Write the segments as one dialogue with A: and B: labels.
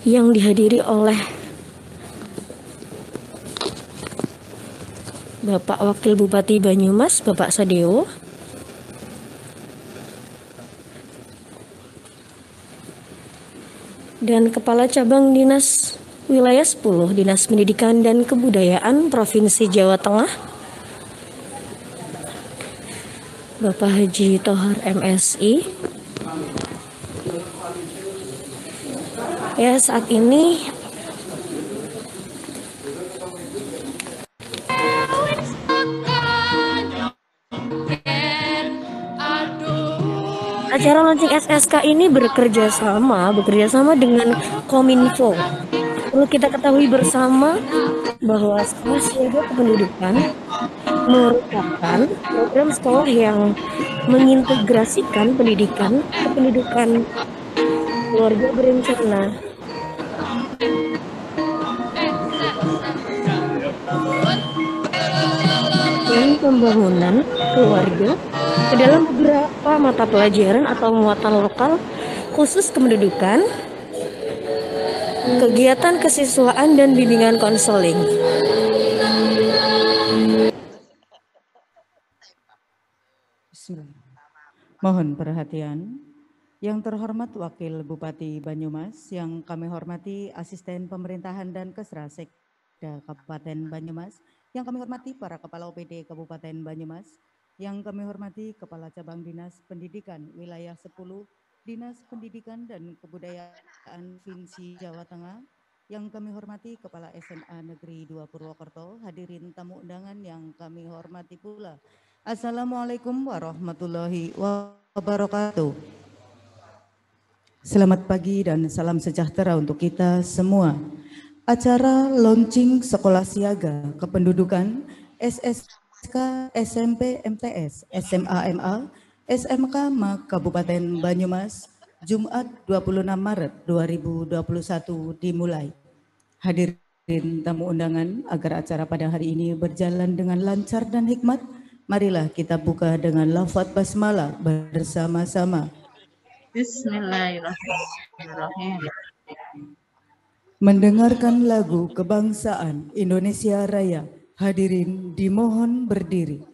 A: yang dihadiri oleh Bapak Wakil Bupati Banyumas, Bapak Sadewo, dan Kepala Cabang Dinas Wilayah 10 Dinas Pendidikan dan Kebudayaan Provinsi Jawa Tengah, Bapak Haji Tohar MSI. Ya, saat ini acara launching SSK ini bekerja sama dengan Kominfo. Perlu kita ketahui bersama bahwa Sekolah Siaga Kependudukan merupakan program sekolah yang mengintegrasikan pendidikan kependudukan keluarga berencana dan pembangunan keluarga ke dalam beberapa mata pelajaran atau muatan lokal khusus kependudukan, kegiatan kesiswaan dan bimbingan konseling.
B: Mohon perhatian. Yang terhormat Wakil Bupati Banyumas, yang kami hormati Asisten Pemerintahan dan Kesrasekda Kabupaten Banyumas, yang kami hormati para Kepala OPD Kabupaten Banyumas, yang kami hormati Kepala Cabang Dinas Pendidikan Wilayah 10 Dinas Pendidikan dan Kebudayaan Provinsi Jawa Tengah, yang kami hormati Kepala SMA Negeri 2 Purwokerto, hadirin tamu undangan yang kami hormati pula. Assalamualaikum warahmatullahi wabarakatuh. Selamat pagi dan salam sejahtera untuk kita semua. Acara launching Sekolah Siaga Kependudukan SSK SMP MTS SMA MA SMK MA Kabupaten Banyumas Jumat 26 Maret 2021 dimulai. Hadirin tamu undangan, agar acara pada hari ini berjalan dengan lancar dan hikmat, marilah kita buka dengan lafaz basmalah bersama-sama.
C: Bismillahirrahmanirrahim.
B: Mendengarkan lagu kebangsaan Indonesia Raya, hadirin dimohon berdiri.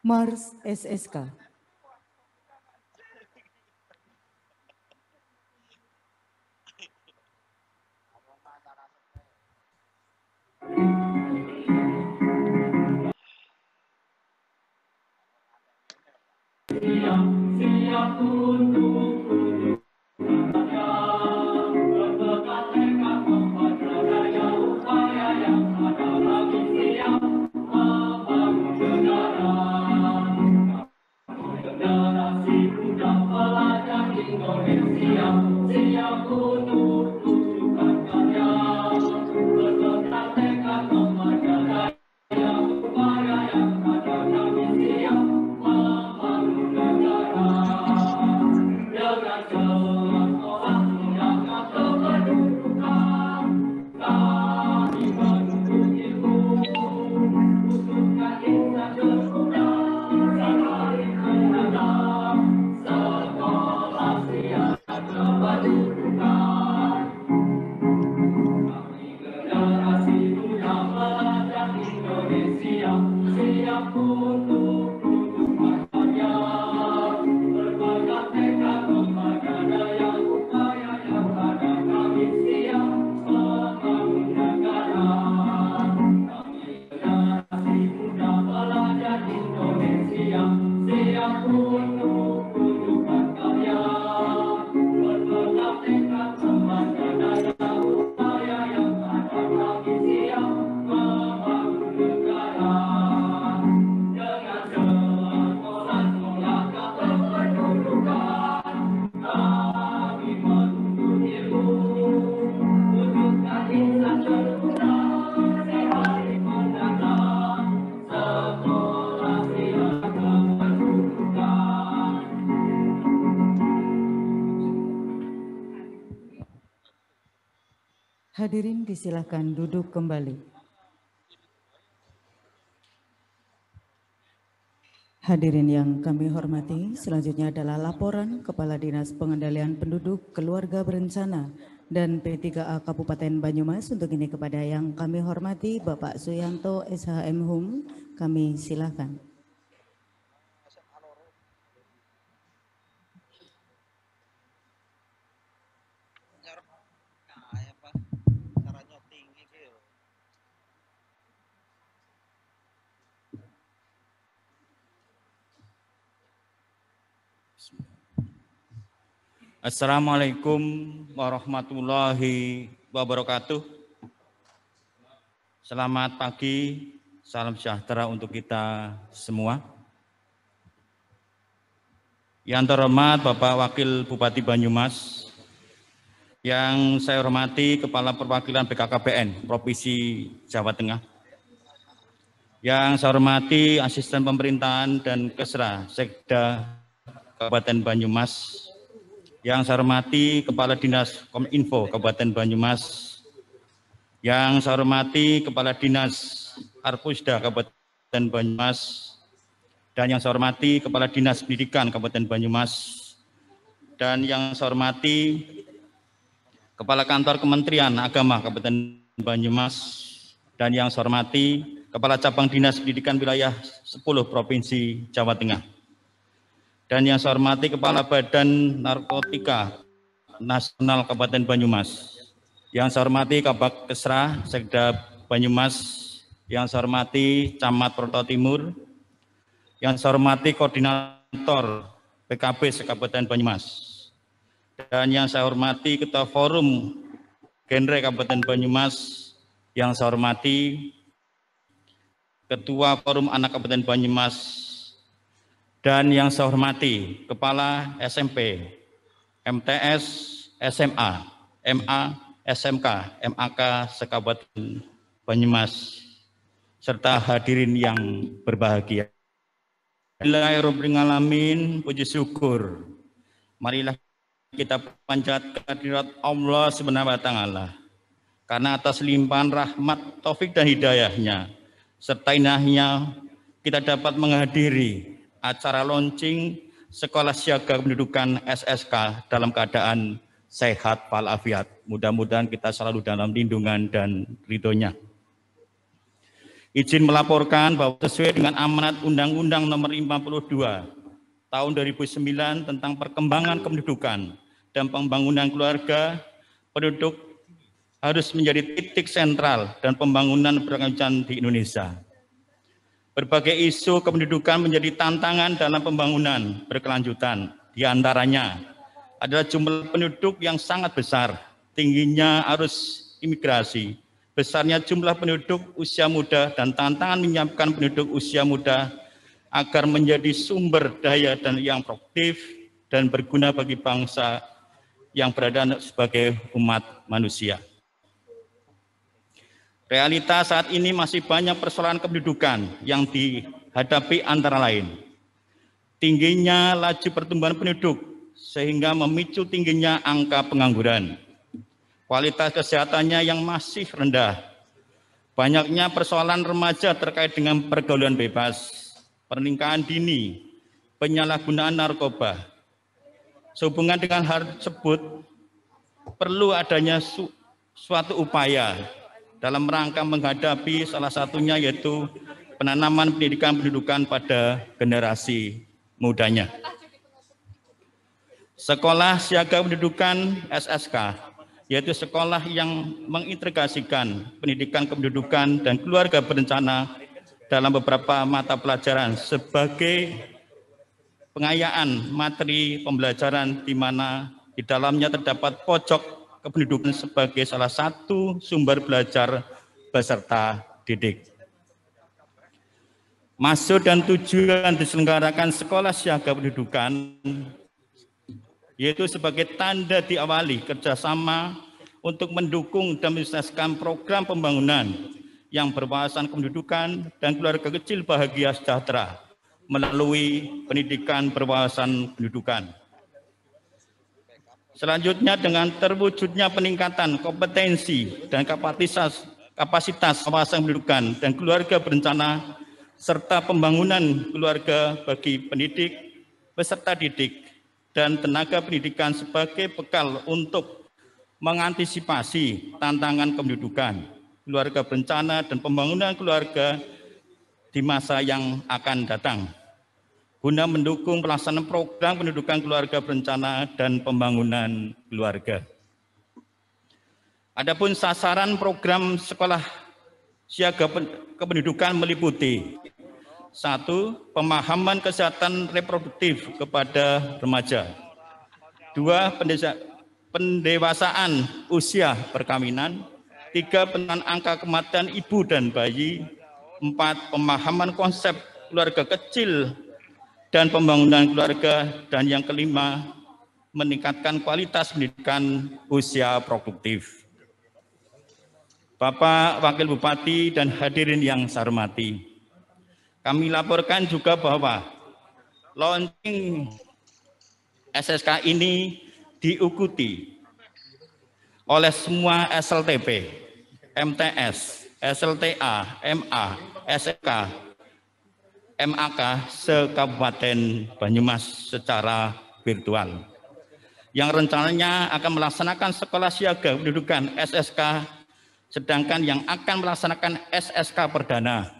B: Mars SSK.
D: Siap untuk berbekal tekad memperoleh upaya yang ada lagi siap.
B: Hadirin disilahkan duduk kembali. Hadirin yang kami hormati, selanjutnya adalah laporan Kepala Dinas Pengendalian Penduduk, Keluarga Berencana, dan P3A Kabupaten Banyumas. Untuk ini kepada yang kami hormati Bapak Suyanto SHM Hum, kami silakan.
C: Assalamualaikum warahmatullahi wabarakatuh. Selamat pagi, salam sejahtera untuk kita semua. Yang terhormat Bapak Wakil Bupati Banyumas, yang saya hormati Kepala Perwakilan BKKBN Provinsi Jawa Tengah, yang saya hormati Asisten Pemerintahan dan Kesra Sekda Kabupaten Banyumas, yang saya hormati Kepala Dinas Kominfo Kabupaten Banyumas, yang saya hormati Kepala Dinas Arpusda Kabupaten Banyumas, dan yang saya hormati Kepala Dinas Pendidikan Kabupaten Banyumas, dan yang saya hormati Kepala Kantor Kementerian Agama Kabupaten Banyumas, dan yang saya hormati Kepala Cabang Dinas Pendidikan Wilayah 10 Provinsi Jawa Tengah. Dan yang saya hormati Kepala Badan Narkotika Nasional Kabupaten Banyumas, yang saya hormati Kabak Kesra Sekda Banyumas, yang saya hormati Camat Proto Timur, yang saya hormati Koordinator PKB Kabupaten Banyumas, dan yang saya hormati Ketua Forum Genre Kabupaten Banyumas, yang saya hormati Ketua Forum Anak Kabupaten Banyumas, dan yang saya hormati Kepala SMP, MTS, SMA, MA, SMK, MAK Sekabupaten Banyumas, serta hadirin yang berbahagia. Bismillahirrahmanirrahim, puji syukur. Marilah kita panjatkan kehadirat Allah Subhanahu wa Ta'ala, karena atas limpahan rahmat, taufik dan hidayahnya, serta inahnya kita dapat menghadiri acara launching Sekolah Siaga Kependudukan SSK dalam keadaan sehat walafiat. Mudah-mudahan kita selalu dalam lindungan dan ridhonya. Izin melaporkan bahwa sesuai dengan amanat Undang-Undang Nomor 52 Tahun 2009 tentang perkembangan kependudukan dan pembangunan keluarga, penduduk harus menjadi titik sentral dan pembangunan berkelanjutan di Indonesia. Berbagai isu kependudukan menjadi tantangan dalam pembangunan berkelanjutan. Di antaranya adalah jumlah penduduk yang sangat besar, tingginya arus imigrasi, besarnya jumlah penduduk usia muda, dan tantangan menyiapkan penduduk usia muda agar menjadi sumber daya dan yang produktif dan berguna bagi bangsa yang berada sebagai umat manusia. Realita saat ini masih banyak persoalan kependudukan yang dihadapi antara lain. Tingginya laju pertumbuhan penduduk sehingga memicu tingginya angka pengangguran. Kualitas kesehatannya yang masih rendah. Banyaknya persoalan remaja terkait dengan pergaulan bebas, pernikahan dini, penyalahgunaan narkoba. Sehubungan dengan hal tersebut, perlu adanya suatu upaya dalam rangka menghadapi salah satunya yaitu penanaman pendidikan pendidikan pada generasi mudanya. Sekolah Siaga Pendidikan SSK yaitu sekolah yang mengintegrasikan pendidikan kependudukan dan keluarga berencana dalam beberapa mata pelajaran sebagai pengayaan materi pembelajaran di mana di dalamnya terdapat pojok kependudukan sebagai salah satu sumber belajar peserta didik. Maksud dan tujuan diselenggarakan sekolah siaga pendidikan yaitu sebagai tanda diawali kerjasama untuk mendukung dan mensukseskan program pembangunan yang berwawasan kependudukan dan keluarga kecil bahagia sejahtera melalui pendidikan berwawasan pendidikan. Selanjutnya dengan terwujudnya peningkatan kompetensi dan kapasitas wawasan pendidikan dan keluarga berencana serta pembangunan keluarga bagi pendidik, peserta didik, dan tenaga pendidikan sebagai bekal untuk mengantisipasi tantangan kependudukan, keluarga berencana, dan pembangunan keluarga di masa yang akan datang, guna mendukung pelaksanaan program pendidikan keluarga berencana dan pembangunan keluarga. Adapun sasaran program sekolah siaga kependidikan meliputi 1. Pemahaman kesehatan reproduktif kepada remaja. 2. Pendewasaan usia perkawinan. 3. Penurunan angka kematian ibu dan bayi. 4. Pemahaman konsep keluarga kecil dan pembangunan keluarga. Dan yang kelima, meningkatkan kualitas pendidikan usia produktif. Bapak Wakil Bupati dan hadirin yang saya hormati, kami laporkan juga bahwa launching SSK ini diikuti oleh semua SLTP, MTS, SLTA, MA, SK, MAK se-Kabupaten Banyumas secara virtual, yang rencananya akan melaksanakan sekolah siaga pendidikan SSK, sedangkan yang akan melaksanakan SSK perdana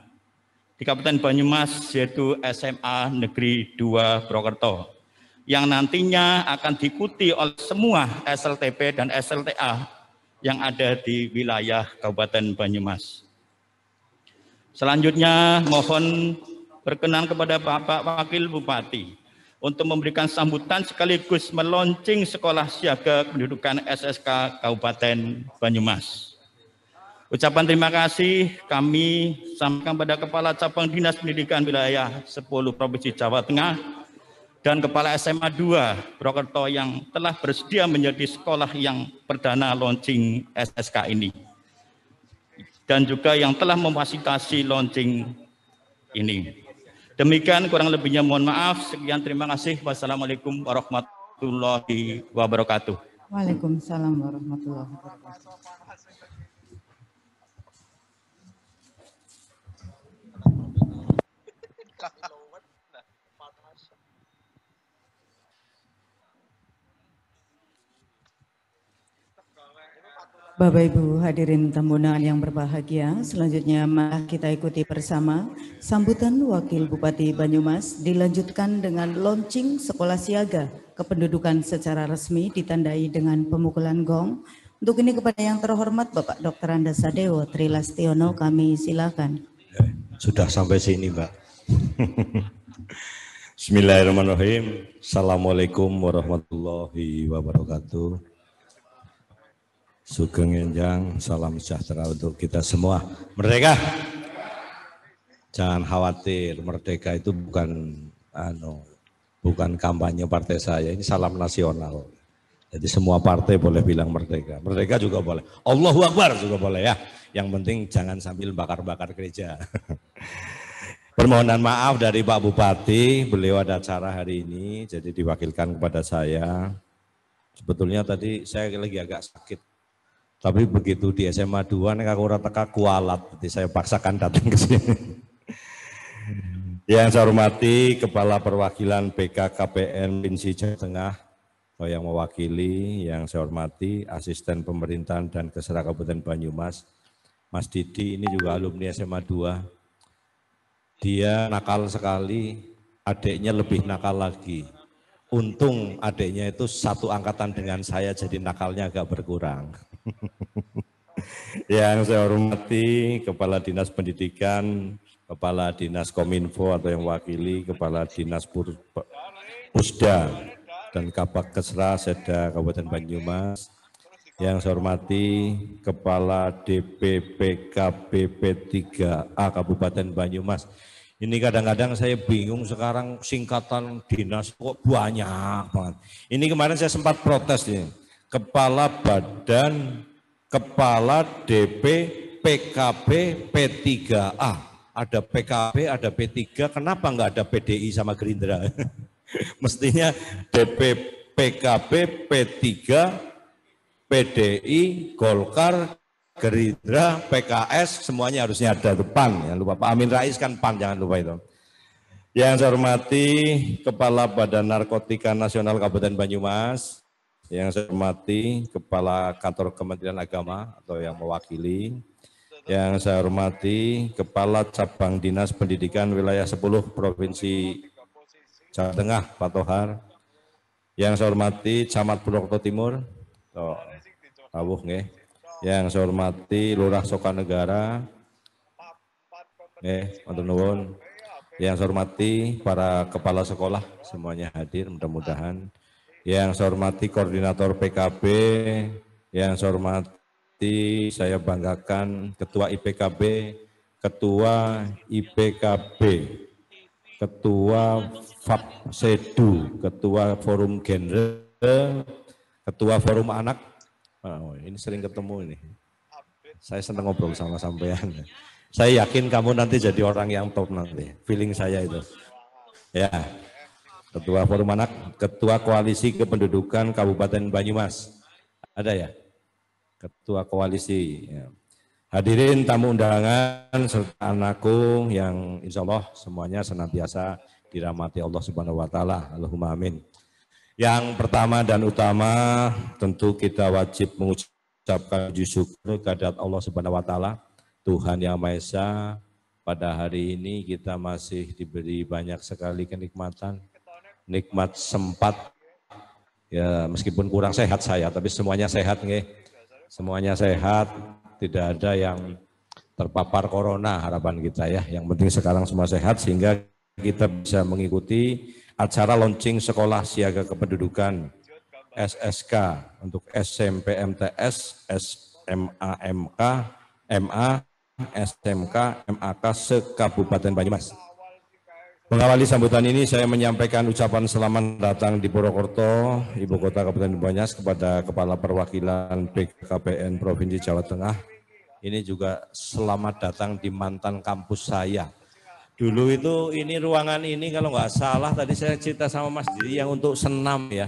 C: di Kabupaten Banyumas yaitu SMA Negeri 2 Purwokerto, yang nantinya akan diikuti oleh semua SLTP dan SLTA yang ada di wilayah Kabupaten Banyumas. Selanjutnya mohon berkenan kepada Bapak Wakil Bupati untuk memberikan sambutan sekaligus meluncing sekolah siaga pendidikan SSK Kabupaten Banyumas. Ucapan terima kasih kami sampaikan pada Kepala Cabang Dinas Pendidikan Wilayah 10 Provinsi Jawa Tengah dan Kepala SMA 2 Purwokerto yang telah bersedia menjadi sekolah yang perdana launching SSK ini, dan juga yang telah memfasilitasi launching ini. Demikian kurang lebihnya mohon maaf. Sekian, terima kasih. Wassalamualaikum warahmatullahi wabarakatuh.
B: Waalaikumsalam warahmatullahi wabarakatuh. Bapak Ibu hadirin tamu undangan yang berbahagia, selanjutnya mari kita ikuti bersama sambutan Wakil Bupati Banyumas dilanjutkan dengan launching sekolah siaga kependudukan secara resmi ditandai dengan pemukulan gong. Untuk ini kepada yang terhormat Bapak Dr. Andasadewo Trilastiono kami silakan.
E: Sudah sampai sini Mbak. Bismillahirrahmanirrahim. Assalamualaikum warahmatullahi wabarakatuh. Sugeng Enjang, salam sejahtera untuk kita semua. Merdeka. Jangan khawatir, merdeka itu bukan kampanye partai saya, ini salam nasional. Jadi semua partai boleh bilang merdeka. Merdeka juga boleh. Allahu Akbar juga boleh ya. Yang penting jangan sambil bakar-bakar gereja. Permohonan maaf dari Pak Bupati, beliau ada acara hari ini, jadi diwakilkan kepada saya. Sebetulnya tadi saya lagi agak sakit. Tapi begitu di SMA 2 nek aku ora teka kualat, jadi saya paksakan datang ke sini. Yang saya hormati Kepala Perwakilan BKKBN Provinsi Jawa Tengah yang mewakili, yang saya hormati Asisten Pemerintahan dan Kesra Kabupaten Banyumas, Mas Didi ini juga alumni SMA 2. Dia nakal sekali, adiknya lebih nakal lagi. Untung adiknya itu satu angkatan dengan saya, jadi nakalnya agak berkurang. Yang saya hormati Kepala Dinas Pendidikan, Kepala Dinas Kominfo atau yang wakili, Kepala Dinas Pusda, dan Kabak Kesra Seda Kabupaten Banyumas. Yang saya hormati Kepala DPPKB P3A Kabupaten Banyumas. Ini kadang-kadang saya bingung sekarang singkatan dinas kok banyak banget. Ini kemarin saya sempat protes nih. Kepala DP PKB P3A. Ada PKB, ada P3, kenapa enggak ada PDI sama Gerindra? Mestinya DP PKB P3, PDI, Golkar, Gerindra, PKS, semuanya harusnya ada depan. Jangan lupa Pak Amin Rais kan PAN, jangan lupa itu. Yang saya hormati Kepala Badan Narkotika Nasional Kabupaten Banyumas, yang saya hormati Kepala Kantor Kementerian Agama atau yang mewakili, yang saya hormati Kepala Cabang Dinas Pendidikan Wilayah 10 Provinsi Jawa Tengah, Pak Tohar, yang saya hormati Camat Purwokerto Timur, yang saya hormati Lurah Sokanegara, yang saya hormati para kepala sekolah semuanya hadir mudah-mudahan, yang saya hormati koordinator PKB, yang saya hormati saya banggakan Ketua IPKB, Ketua IPKB, Ketua FAPSEDU, Ketua Forum Genre, Ketua Forum Anak. Oh, ini sering ketemu ini. Saya senang ngobrol sama sampean. Saya yakin kamu nanti jadi orang yang top nanti. Feeling saya itu. Ya. Ketua Forum Anak, Ketua Koalisi Kependudukan Kabupaten Banyumas. Ada ya? Ketua Koalisi. Ya. Hadirin tamu undangan serta anakku yang insya Allah semuanya senantiasa dirahmati Allah Subhanahu wa Ta'ala. Allahumma amin. Yang pertama dan utama tentu kita wajib mengucapkan puji syukur kehadirat Allah Subhanahu wa Ta'ala, Tuhan Yang Maha Esa. Pada hari ini kita masih diberi banyak sekali kenikmatan, nikmat sempat, ya meskipun kurang sehat saya, tapi semuanya sehat nggih. Semuanya sehat, tidak ada yang terpapar corona harapan kita ya. Yang penting sekarang semua sehat sehingga kita bisa mengikuti acara launching Sekolah Siaga Kependudukan SSK untuk SMP MTS, SMA MK, MA, SMK, MAK se-Kabupaten Banyumas. Mengawali sambutan ini saya menyampaikan ucapan selamat datang di Purwokerto, Ibu Kota Kabupaten Banyumas, kepada Kepala Perwakilan BKKBN Provinsi Jawa Tengah. Ini juga selamat datang di mantan kampus saya. Dulu itu ini ruangan ini kalau nggak salah tadi saya cerita sama Mas Didi yang untuk senam ya.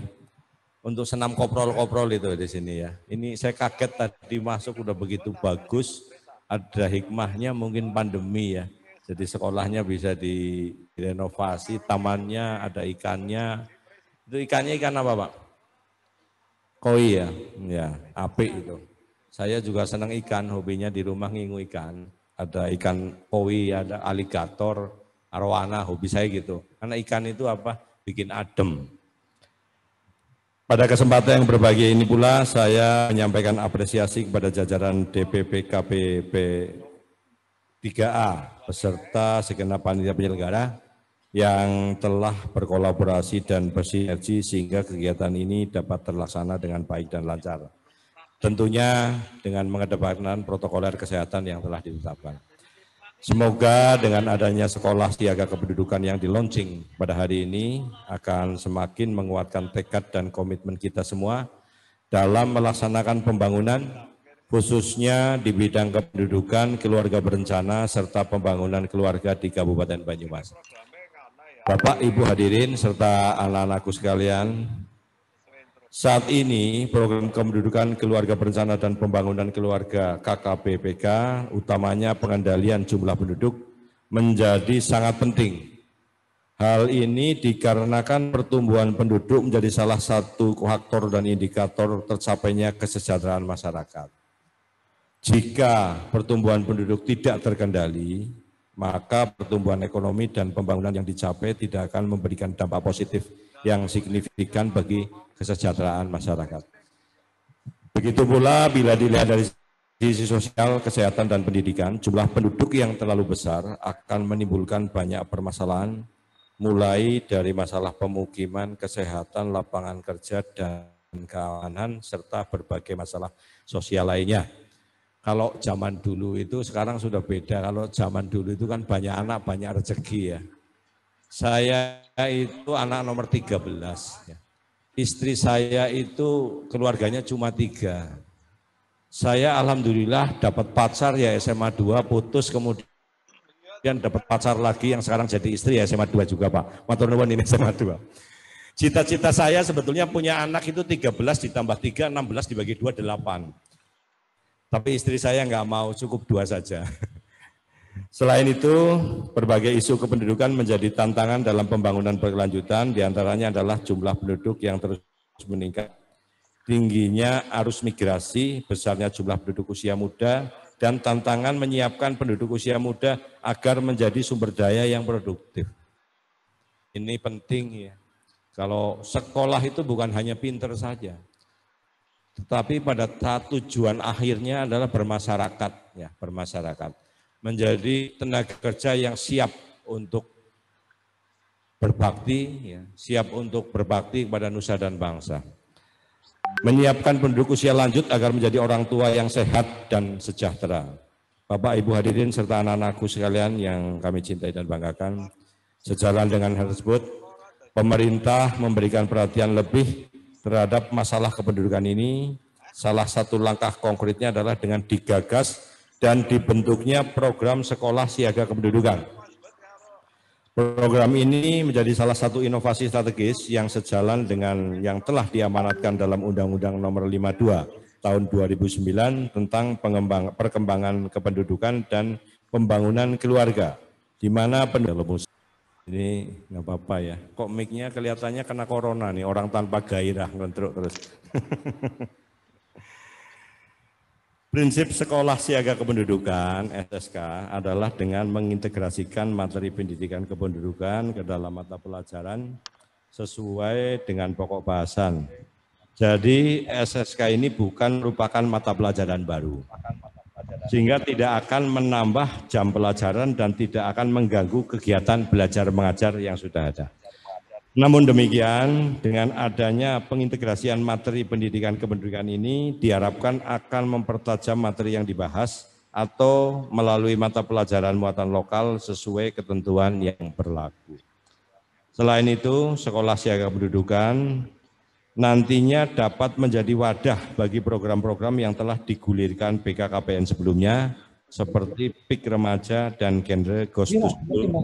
E: Untuk senam koprol-koprol itu di sini ya. Ini saya kaget tadi masuk udah begitu bagus. Ada hikmahnya mungkin pandemi ya. Jadi sekolahnya bisa direnovasi, tamannya ada ikannya. Itu ikannya ikan apa Pak? Koi ya, ya apik itu. Saya juga senang ikan, hobinya di rumah ngingu ikan. Ada ikan koi, ada aligator, arwana, hobi saya gitu. Karena ikan itu apa? Bikin adem. Pada kesempatan yang berbahagia ini pula saya menyampaikan apresiasi kepada jajaran DPP KPP 3A beserta segenap panitia penyelenggara yang telah berkolaborasi dan bersinergi sehingga kegiatan ini dapat terlaksana dengan baik dan lancar. Tentunya dengan mengedepankan protokoler kesehatan yang telah ditetapkan. Semoga dengan adanya Sekolah Siaga Kependudukan yang di-launching pada hari ini akan semakin menguatkan tekad dan komitmen kita semua dalam melaksanakan pembangunan khususnya di bidang kependudukan, keluarga berencana, serta pembangunan keluarga di Kabupaten Banyumas. Bapak, Ibu hadirin, serta anak-anakku sekalian, saat ini program kependudukan, keluarga berencana, dan pembangunan keluarga KKBPK, utamanya pengendalian jumlah penduduk, menjadi sangat penting. Hal ini dikarenakan pertumbuhan penduduk menjadi salah satu faktor dan indikator tercapainya kesejahteraan masyarakat. Jika pertumbuhan penduduk tidak terkendali, maka pertumbuhan ekonomi dan pembangunan yang dicapai tidak akan memberikan dampak positif yang signifikan bagi kesejahteraan masyarakat. Begitu pula bila dilihat dari sisi sosial, kesehatan, dan pendidikan, jumlah penduduk yang terlalu besar akan menimbulkan banyak permasalahan, mulai dari masalah pemukiman, kesehatan, lapangan kerja, dan keamanan, serta berbagai masalah sosial lainnya. Kalau zaman dulu itu sekarang sudah beda, kalau zaman dulu itu kan banyak anak, banyak rezeki ya. Saya itu anak nomor 13. Ya. Istri saya itu keluarganya cuma 3. Saya alhamdulillah dapat pacar ya SMA 2, putus kemudian dapat pacar lagi yang sekarang jadi istri ya SMA 2 juga Pak. Matur nuwun ini SMA 2. Cita-cita saya sebetulnya punya anak itu 13 ditambah 3, 16 dibagi 2, 8. Tapi istri saya nggak mau, cukup 2 saja. Selain itu, berbagai isu kependudukan menjadi tantangan dalam pembangunan berkelanjutan, diantaranya adalah jumlah penduduk yang terus meningkat, tingginya arus migrasi, besarnya jumlah penduduk usia muda, dan tantangan menyiapkan penduduk usia muda agar menjadi sumber daya yang produktif. Ini penting ya. Kalau sekolah itu bukan hanya pinter saja, tetapi pada tujuan akhirnya adalah bermasyarakat, ya, bermasyarakat. Menjadi tenaga kerja yang siap untuk berbakti, ya, siap untuk berbakti kepada nusa dan bangsa. Menyiapkan penduduk usia lanjut agar menjadi orang tua yang sehat dan sejahtera. Bapak, Ibu hadirin, serta anak-anakku sekalian yang kami cintai dan banggakan, sejalan dengan hal tersebut, pemerintah memberikan perhatian lebih terhadap masalah kependudukan ini. Salah satu langkah konkretnya adalah dengan digagas dan dibentuknya program sekolah siaga kependudukan. Program ini menjadi salah satu inovasi strategis yang sejalan dengan yang telah diamanatkan dalam Undang-Undang Nomor 52 Tahun 2009 tentang perkembangan kependudukan dan pembangunan keluarga, di mana ini nggak apa-apa ya. Kok mic-nya kelihatannya kena corona nih, orang tanpa gairah ngontrol terus. Prinsip sekolah siaga kependudukan (SSK) adalah dengan mengintegrasikan materi pendidikan kependudukan ke dalam mata pelajaran sesuai dengan pokok bahasan. Jadi SSK ini bukan merupakan mata pelajaran baru, sehingga tidak akan menambah jam pelajaran dan tidak akan mengganggu kegiatan belajar mengajar yang sudah ada. Namun demikian, dengan adanya pengintegrasian materi pendidikan kependudukan ini diharapkan akan mempertajam materi yang dibahas atau melalui mata pelajaran muatan lokal sesuai ketentuan yang berlaku. Selain itu, sekolah siaga kependudukan nantinya dapat menjadi wadah bagi program-program yang telah digulirkan BKKBN sebelumnya, seperti PIK remaja dan genre Ghost to School,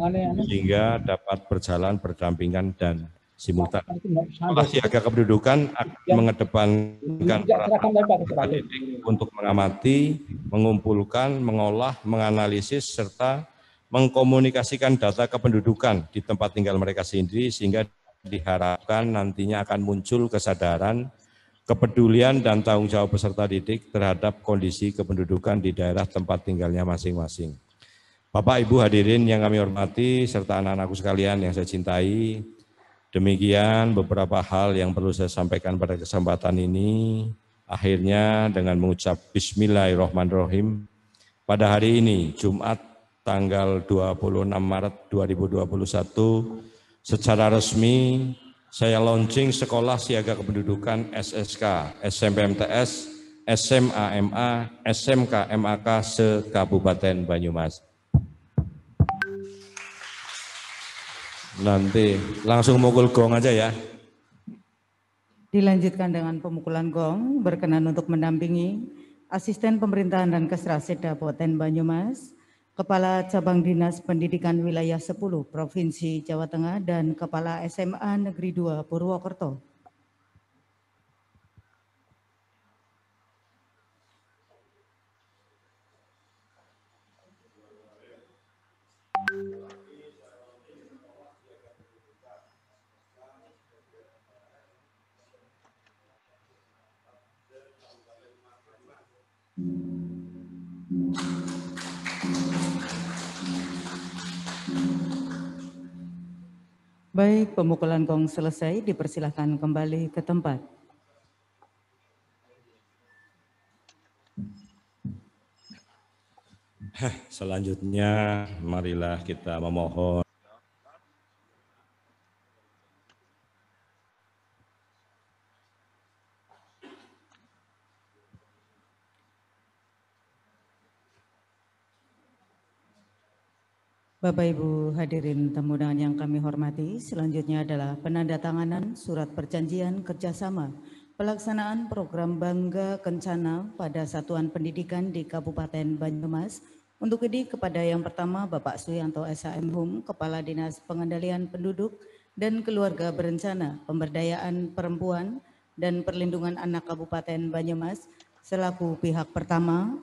E: sehingga dapat berjalan berdampingan dan simultan. Sekolah siaga kependudukan akan mengedepankan peran untuk mengamati, mengumpulkan, mengolah, menganalisis, serta mengkomunikasikan data kependudukan di tempat tinggal mereka sendiri, sehingga diharapkan nantinya akan muncul kesadaran, kepedulian dan tanggung jawab peserta didik terhadap kondisi kependudukan di daerah tempat tinggalnya masing-masing. Bapak, Ibu hadirin yang kami hormati, serta anak-anakku sekalian yang saya cintai, demikian beberapa hal yang perlu saya sampaikan pada kesempatan ini. Akhirnya dengan mengucap Bismillahirrahmanirrahim, pada hari ini, Jumat tanggal 26 Maret 2021, secara resmi saya launching Sekolah Siaga Kependudukan SSK, SMPMTS, SMA-MA, SMK MAK se-Kabupaten Banyumas. Nanti langsung mukul gong aja ya.
B: Dilanjutkan dengan pemukulan gong, berkenan untuk mendampingi Asisten Pemerintahan dan Kesra-Sekda Kabupaten Banyumas, Kepala Cabang Dinas Pendidikan Wilayah 10 Provinsi Jawa Tengah, dan Kepala SMA Negeri 2 Purwokerto. Baik, pemukulan gong selesai, dipersilahkan kembali ke tempat.
E: Selanjutnya, marilah kita memohon
B: Bapak Ibu hadirin tamu undangan yang kami hormati, selanjutnya adalah penandatanganan surat perjanjian kerjasama pelaksanaan program Bangga Kencana pada Satuan Pendidikan di Kabupaten Banyumas. Untuk ini kepada yang pertama Bapak Suyanto SHM Hum, Kepala Dinas Pengendalian Penduduk dan Keluarga Berencana, Pemberdayaan Perempuan dan Perlindungan Anak Kabupaten Banyumas selaku pihak pertama.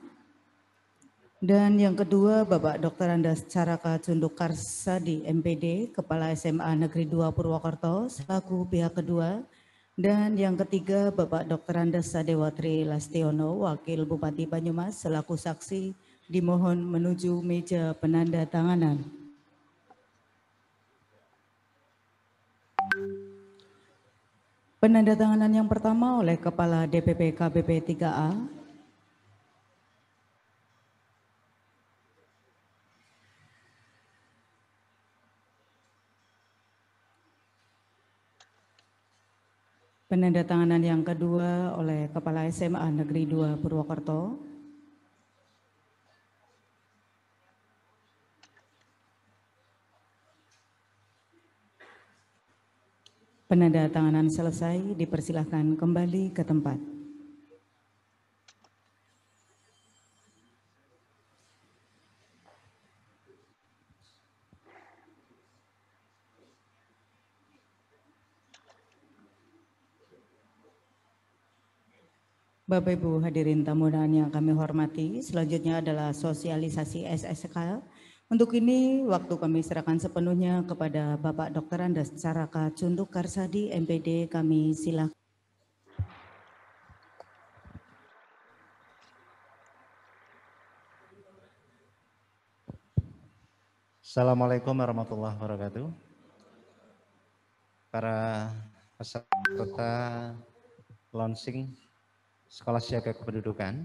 B: Dan yang kedua, Bapak Dr. Andas Caraka Cunduk Karsadi, MPD, Kepala SMA Negeri 2 Purwokerto, selaku pihak kedua. Dan yang ketiga, Bapak Dr. Andas Sadewatri Lastiono, Wakil Bupati Banyumas, selaku saksi, dimohon menuju meja penandatanganan. Penandatanganan yang pertama oleh Kepala DPP KBP 3A, penandatanganan yang kedua oleh Kepala SMA Negeri 2 Purwokerto, penandatanganan selesai, dipersilahkan kembali ke tempat. Bapak Ibu hadirin tamu undangan yang kami hormati, selanjutnya adalah sosialisasi SSK. Untuk ini waktu kami serahkan sepenuhnya kepada Bapak Dr. Andas Caraka Cunduk Karsadi, MPD, kami silakan.
F: Assalamualaikum warahmatullahi wabarakatuh. Para peserta launching Sekolah Siaga Kependudukan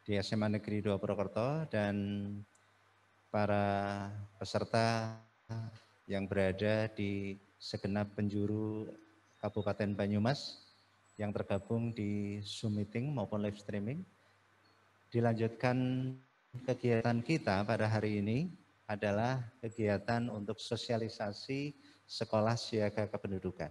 F: di SMA Negeri 2 Purwokerto dan para peserta yang berada di segenap penjuru Kabupaten Banyumas yang tergabung di Zoom meeting maupun live streaming. Dilanjutkan kegiatan kita pada hari ini adalah kegiatan untuk sosialisasi Sekolah Siaga Kependudukan.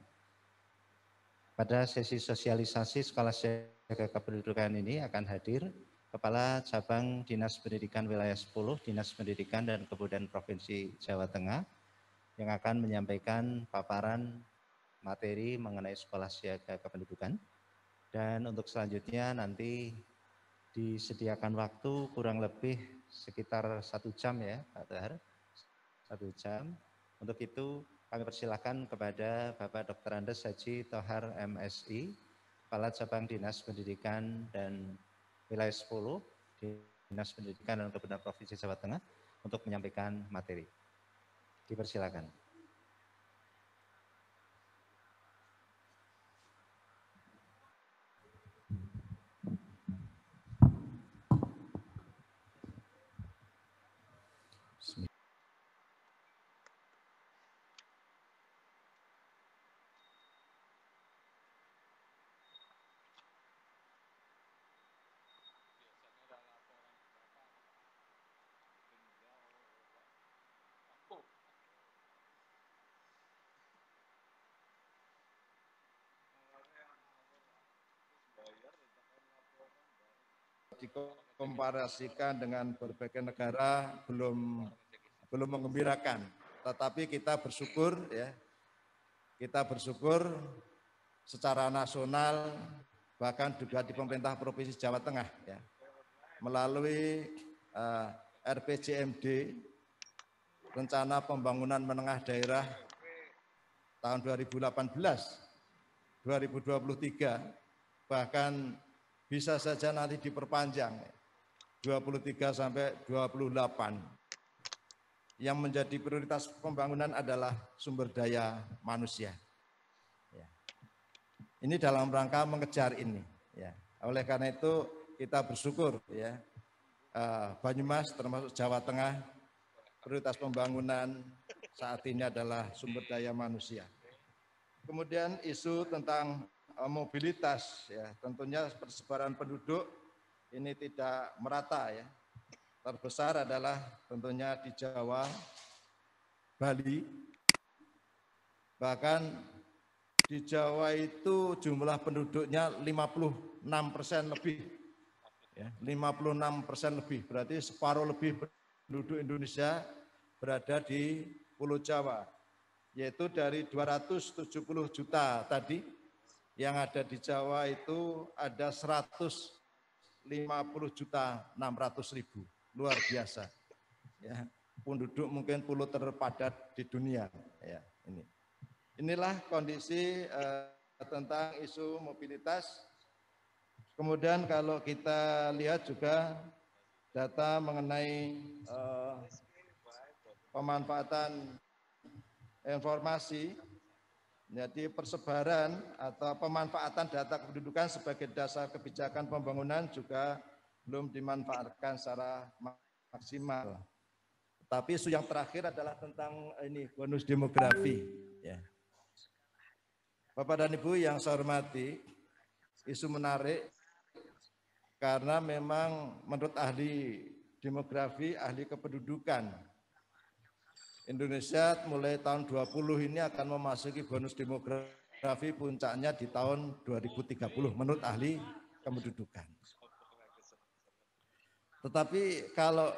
F: Pada sesi sosialisasi Sekolah Siaga Kependudukan ini akan hadir Kepala Cabang Dinas Pendidikan Wilayah 10, Dinas Pendidikan dan Kebudayaan Provinsi Jawa Tengah yang akan menyampaikan paparan materi mengenai Sekolah Siaga Kependudukan. Dan untuk selanjutnya nanti disediakan waktu kurang lebih sekitar 1 jam ya Pak Tahar, 1 jam. Untuk itu kami persilakan kepada Bapak Dr. Andes Haji Tohar MSI, Kepala Cabang Dinas Pendidikan dan Wilayah 10, Dinas Pendidikan dan Kebudayaan Provinsi Jawa Tengah untuk menyampaikan materi. Dipersilakan.
G: dikomparasikan dengan berbagai negara belum menggembirakan. Tetapi kita bersyukur ya, kita bersyukur secara nasional bahkan juga di pemerintah Provinsi Jawa Tengah ya, melalui RPJMD Rencana Pembangunan Menengah Daerah tahun 2018-2023, bahkan bisa saja nanti diperpanjang 23 sampai 28. Yang menjadi prioritas pembangunan adalah sumber daya manusia. Ya. Ini dalam rangka mengejar ini. Ya. Oleh karena itu kita bersyukur ya, Banyumas termasuk Jawa Tengah, prioritas pembangunan saat ini adalah sumber daya manusia. Kemudian isu tentang mobilitas, ya, tentunya persebaran penduduk ini tidak merata ya. Terbesar adalah tentunya di Jawa, Bali. Bahkan di Jawa itu jumlah penduduknya 56% lebih. Ya, 56% lebih, berarti separuh lebih penduduk Indonesia berada di Pulau Jawa. Yaitu dari 270 juta tadi, yang ada di Jawa itu ada 150.600.000. Luar biasa, ya, penduduk mungkin pulau terpadat di dunia. Ya, inilah kondisi tentang isu mobilitas. Kemudian kalau kita lihat juga data mengenai pemanfaatan informasi, jadi persebaran atau pemanfaatan data kependudukan sebagai dasar kebijakan pembangunan juga belum dimanfaatkan secara maksimal. Tapi isu yang terakhir adalah tentang ini bonus demografi. Ya. Bapak dan Ibu yang saya hormati, isu menarik karena memang menurut ahli demografi, ahli kependudukan, Indonesia mulai tahun 20 ini akan memasuki bonus demografi puncaknya di tahun 2030 menurut ahli kependudukan. Tetapi kalau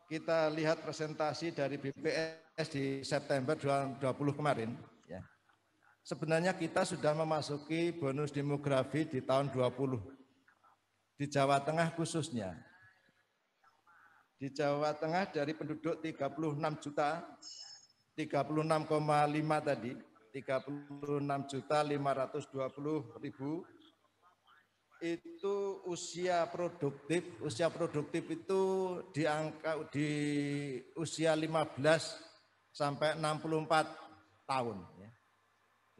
G: kita lihat presentasi dari BPS di September 2020 kemarin, ya, sebenarnya kita sudah memasuki bonus demografi di tahun 20. Di Jawa Tengah khususnya. Di Jawa Tengah dari penduduk 36 juta, 36,5 tadi, 36.520.000, itu usia produktif itu di usia 15 sampai 64 tahun. Ya.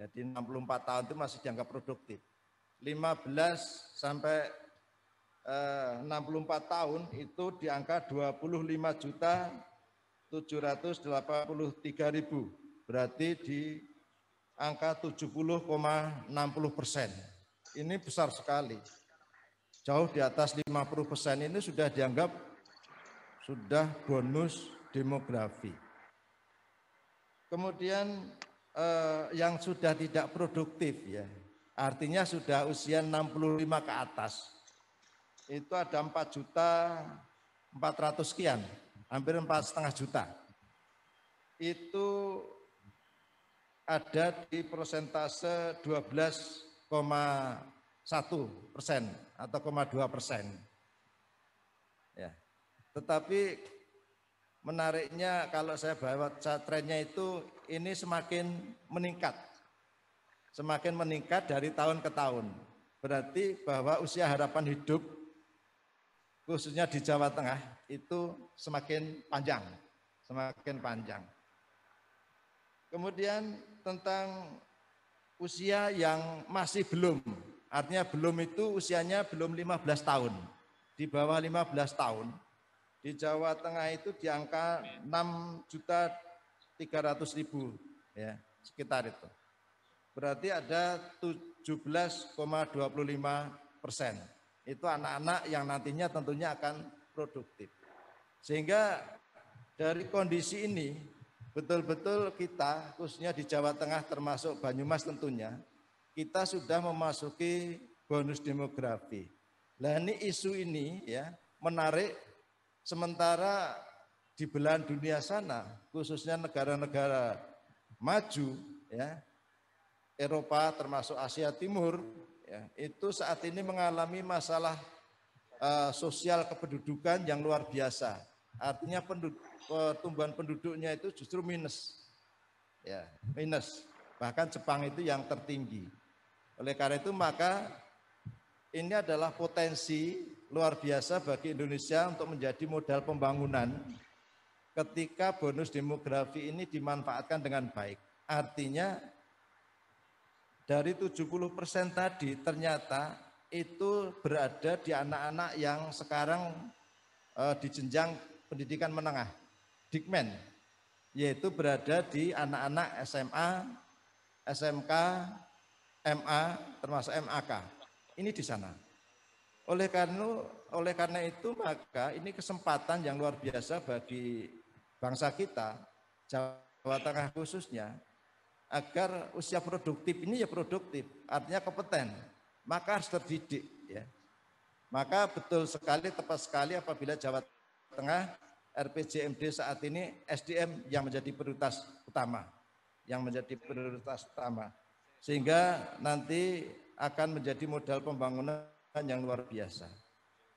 G: Jadi 64 tahun itu masih dianggap produktif. 15 sampai 64 tahun itu di angka 25.783.000, berarti di angka 70,60%. Ini besar sekali, jauh di atas 50% ini sudah dianggap sudah bonus demografi. Kemudian yang sudah tidak produktif ya, artinya sudah usia 65 ke atas, itu ada 4.400.000 sekian, hampir 4,5 juta. Itu ada di persentase 12,1% atau 0,2%. Ya. Tetapi menariknya kalau saya bawa trennya itu ini semakin meningkat. Semakin meningkat dari tahun ke tahun. Berarti bahwa usia harapan hidup khususnya di Jawa Tengah itu semakin panjang. Semakin panjang. Kemudian tentang usia yang masih belum, artinya belum itu usianya belum 15 tahun. Di bawah 15 tahun, di Jawa Tengah itu di angka 6.300.000, ya, sekitar itu. Berarti ada 17,25%. Itu anak-anak yang nantinya tentunya akan produktif. Sehingga dari kondisi ini, betul-betul kita, khususnya di Jawa Tengah termasuk Banyumas tentunya, kita sudah memasuki bonus demografi. Nah, ini isu ini ya menarik, sementara di belahan dunia sana, khususnya negara-negara maju ya, Eropa termasuk Asia Timur ya, itu saat ini mengalami masalah sosial kependudukan yang luar biasa. Artinya pertumbuhan penduduknya itu justru minus. Ya, minus. Bahkan Jepang itu yang tertinggi. Oleh karena itu maka ini adalah potensi luar biasa bagi Indonesia untuk menjadi modal pembangunan ketika bonus demografi ini dimanfaatkan dengan baik. Artinya dari 70% tadi ternyata itu berada di anak-anak yang sekarang di jenjang pendidikan menengah, Dikmen, yaitu berada di anak-anak SMA, SMK, MA, termasuk MAK. Ini di sana. Oleh karena itu maka ini kesempatan yang luar biasa bagi bangsa kita, Jawa Tengah khususnya, agar usia produktif ini ya produktif, artinya kompeten, maka harus terdidik ya. Maka betul sekali, tepat sekali apabila Jawa Tengah RPJMD saat ini SDM yang menjadi prioritas utama, sehingga nanti akan menjadi modal pembangunan yang luar biasa.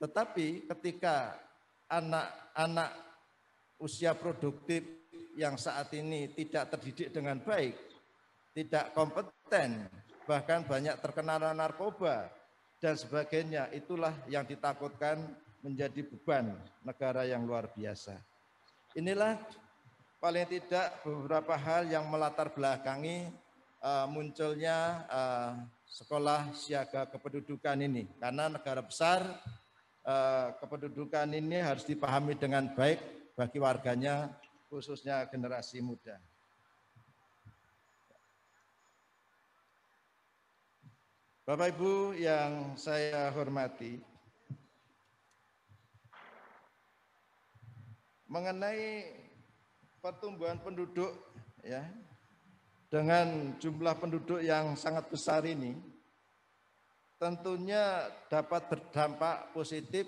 G: Tetapi ketika anak-anak usia produktif yang saat ini tidak terdidik dengan baik, tidak kompeten, bahkan banyak terkena narkoba dan sebagainya, itulah yang ditakutkan menjadi beban negara yang luar biasa. Inilah paling tidak beberapa hal yang melatar belakangi munculnya sekolah siaga kependudukan ini. Karena negara besar, kependudukan ini harus dipahami dengan baik bagi warganya, khususnya generasi muda. Bapak Ibu yang saya hormati, mengenai pertumbuhan penduduk ya, dengan jumlah penduduk yang sangat besar ini, tentunya dapat berdampak positif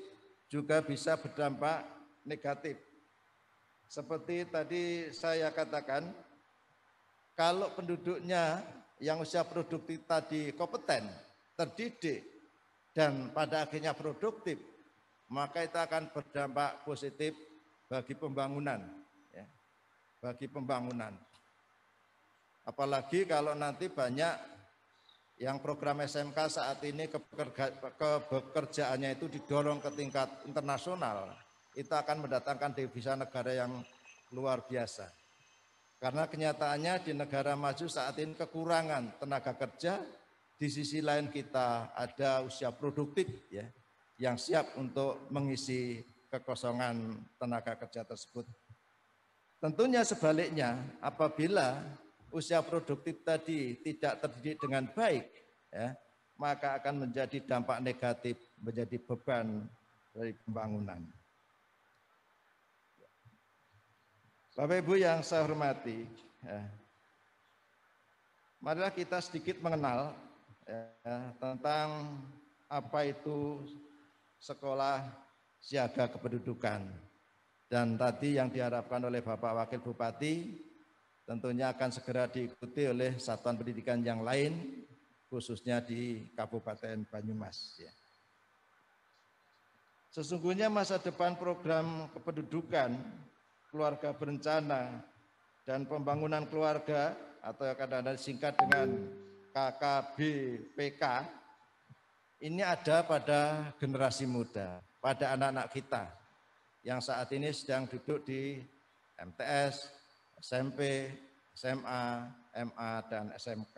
G: juga bisa berdampak negatif. Seperti tadi saya katakan, kalau penduduknya yang usia produktif tadi kompeten, terdidik, dan pada akhirnya produktif, maka itu akan berdampak positif bagi pembangunan. Ya, bagi pembangunan. Apalagi kalau nanti banyak yang program SMK saat ini kebekerjaannya itu didorong ke tingkat internasional, itu akan mendatangkan devisa negara yang luar biasa. Karena kenyataannya di negara maju saat ini kekurangan tenaga kerja, di sisi lain kita ada usia produktif ya, yang siap untuk mengisi kekosongan tenaga kerja tersebut. Tentunya sebaliknya, apabila usia produktif tadi tidak terdidik dengan baik, ya, maka akan menjadi dampak negatif, menjadi beban dari pembangunan. Bapak Ibu yang saya hormati, ya, marilah kita sedikit mengenal ya, tentang apa itu sekolah siaga kependudukan. Dan tadi yang diharapkan oleh Bapak Wakil Bupati tentunya akan segera diikuti oleh satuan pendidikan yang lain, khususnya di Kabupaten Banyumas. Ya. Sesungguhnya masa depan program kependudukan, keluarga berencana, dan pembangunan keluarga atau kadang-kadang disingkat dengan KKBPK, ini ada pada generasi muda, pada anak-anak kita yang saat ini sedang duduk di MTS, SMP, SMA, MA, dan SMK.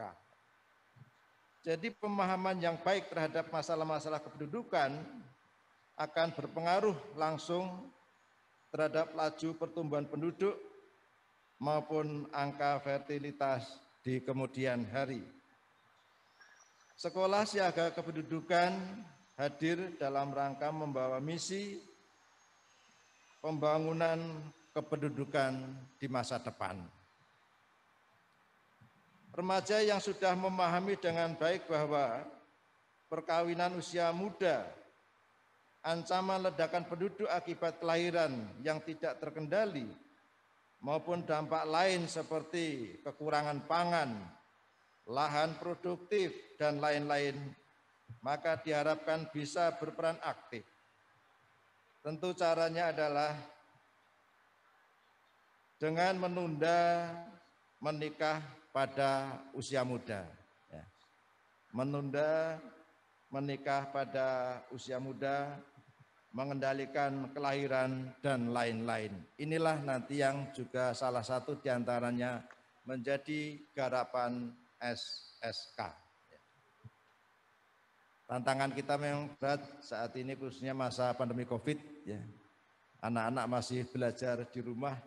G: Jadi pemahaman yang baik terhadap masalah-masalah kependudukan akan berpengaruh langsung terhadap laju pertumbuhan penduduk maupun angka fertilitas di kemudian hari. Sekolah siaga kependudukan hadir dalam rangka membawa misi pembangunan kependudukan di masa depan. Remaja yang sudah memahami dengan baik bahwa perkawinan usia muda ancaman ledakan penduduk akibat kelahiran yang tidak terkendali, maupun dampak lain seperti kekurangan pangan, lahan produktif, dan lain-lain, maka diharapkan bisa berperan aktif. Tentu caranya adalah dengan menunda menikah pada usia muda. Menunda menikah pada usia muda, mengendalikan kelahiran, dan lain-lain. Inilah nanti yang juga salah satu diantaranya menjadi garapan SSK. Tantangan kita memang berat saat ini, khususnya masa pandemi COVID. Ya. Anak-anak masih belajar di rumah.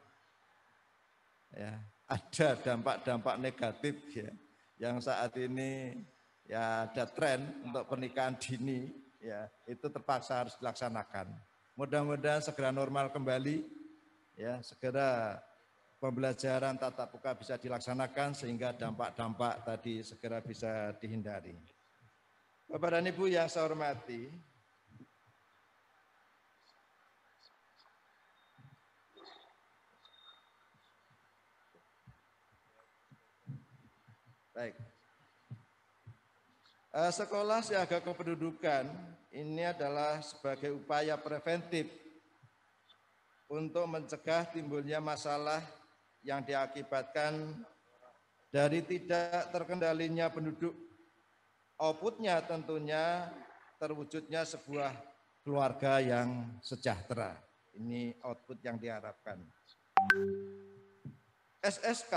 G: Ya. Ada dampak-dampak negatif ya, yang saat ini ya ada tren untuk pernikahan dini, ya itu terpaksa harus dilaksanakan. Mudah-mudahan segera normal kembali, ya segera pembelajaran tatap muka bisa dilaksanakan sehingga dampak-dampak tadi segera bisa dihindari. Bapak dan Ibu yang saya hormati, baik. Sekolah siaga kependudukan ini adalah sebagai upaya preventif untuk mencegah timbulnya masalah yang diakibatkan dari tidak terkendalinya penduduk. Outputnya tentunya terwujudnya sebuah keluarga yang sejahtera. Ini output yang diharapkan. SSK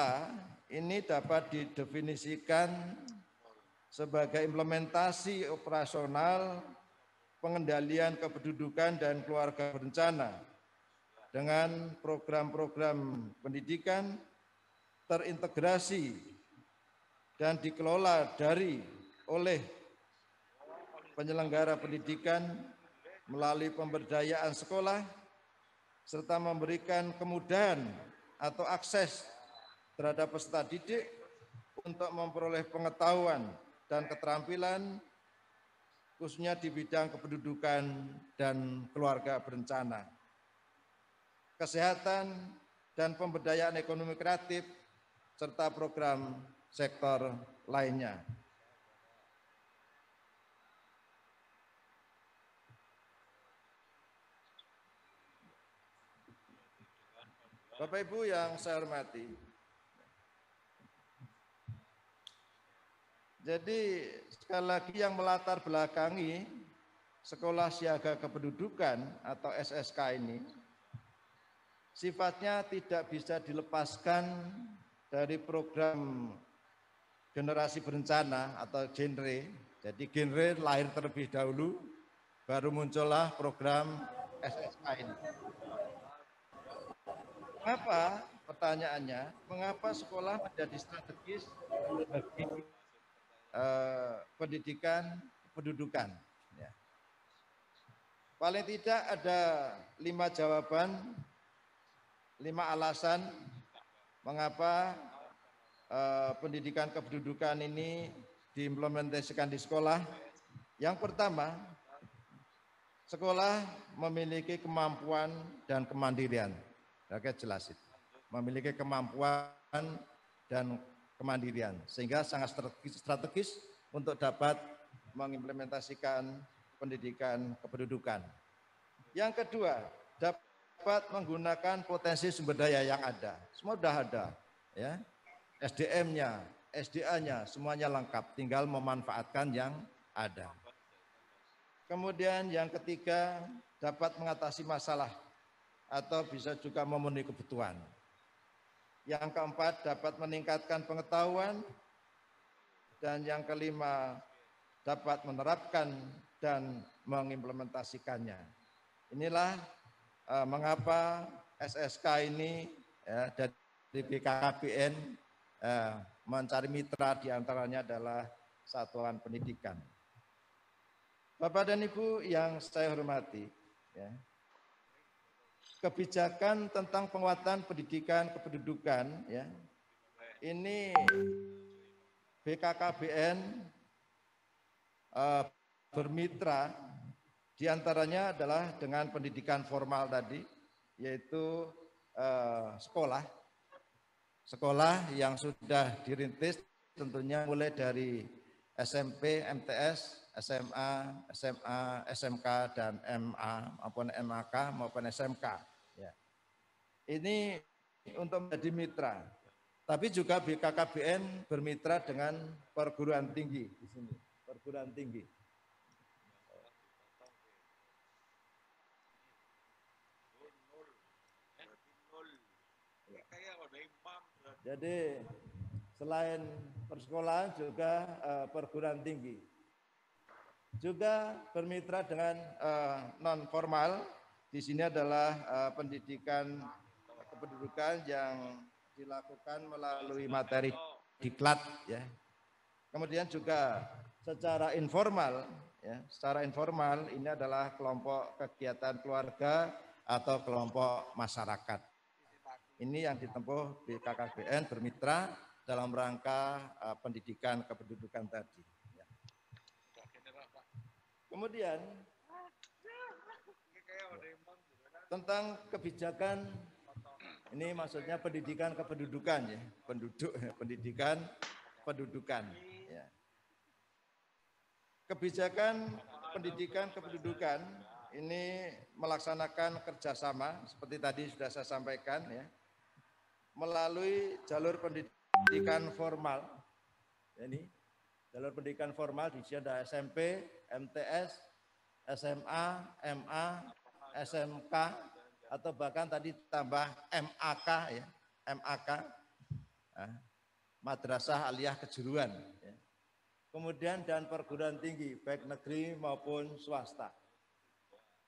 G: ini dapat didefinisikan sebagai implementasi operasional pengendalian kependudukan dan keluarga berencana dengan program-program pendidikan terintegrasi dan dikelola oleh penyelenggara pendidikan melalui pemberdayaan sekolah serta memberikan kemudahan atau akses terhadap peserta didik untuk memperoleh pengetahuan dan keterampilan khususnya di bidang kependudukan dan keluarga berencana, kesehatan dan pemberdayaan ekonomi kreatif serta program sektor lainnya. Bapak Ibu yang saya hormati, jadi sekali lagi yang melatar belakangi sekolah siaga kependudukan atau SSK ini sifatnya tidak bisa dilepaskan dari program generasi berencana atau genre. Jadi genre lahir terlebih dahulu, baru muncullah program SSK ini. Mengapa, pertanyaannya, mengapa sekolah menjadi strategis bagi pendidikan kependudukan? Ya. Paling tidak ada 5 jawaban, 5 alasan mengapa pendidikan kependudukan ini diimplementasikan di sekolah. Yang pertama, sekolah memiliki kemampuan dan kemandirian. Oke, jelas itu. Memiliki kemampuan dan kemandirian sehingga sangat strategis untuk dapat mengimplementasikan pendidikan kependudukan. Yang kedua, dapat menggunakan potensi sumber daya yang ada. Semua sudah ada, ya. SDM-nya, SDA-nya semuanya lengkap, tinggal memanfaatkan yang ada. Kemudian yang ketiga, dapat mengatasi masalah atau bisa juga memenuhi kebutuhan. Yang keempat, dapat meningkatkan pengetahuan. Dan yang kelima, dapat menerapkan dan mengimplementasikannya. Inilah mengapa SSK ini ya, dari BKKBN mencari mitra, diantaranya adalah satuan pendidikan. Bapak dan Ibu yang saya hormati, ya, kebijakan tentang penguatan pendidikan kependudukan, ya, ini BKKBN bermitra Di antaranya adalah dengan pendidikan formal tadi, yaitu sekolah yang sudah dirintis tentunya mulai dari SMP, MTS, SMA, SMK, dan MA maupun MAK maupun SMK. Ya. Ini untuk menjadi mitra. Tapi juga BKKBN bermitra dengan perguruan tinggi di sini, perguruan tinggi. Jadi selain persekolahan juga perguruan tinggi. Juga bermitra dengan non formal. Di sini adalah pendidikan kependudukan yang dilakukan melalui materi diklat, ya. Kemudian juga secara informal, ya, secara informal ini adalah kelompok kegiatan keluarga atau kelompok masyarakat. Ini yang ditempuh BKKBN bermitra dalam rangka pendidikan kependudukan tadi. Ya. Kemudian tentang kebijakan, ini maksudnya pendidikan kependudukan, ya, pendidikan pendudukan. Ya. Kebijakan pendidikan kependudukan ini melaksanakan kerjasama seperti tadi sudah saya sampaikan, ya, melalui jalur pendidikan formal. Ini jalur pendidikan formal di sini ada SMP, MTS, SMA, MA, SMK, atau bahkan tadi tambah MAK, ya, MAK, Madrasah Aliyah Kejuruan. Ya. Kemudian dan perguruan tinggi, baik negeri maupun swasta.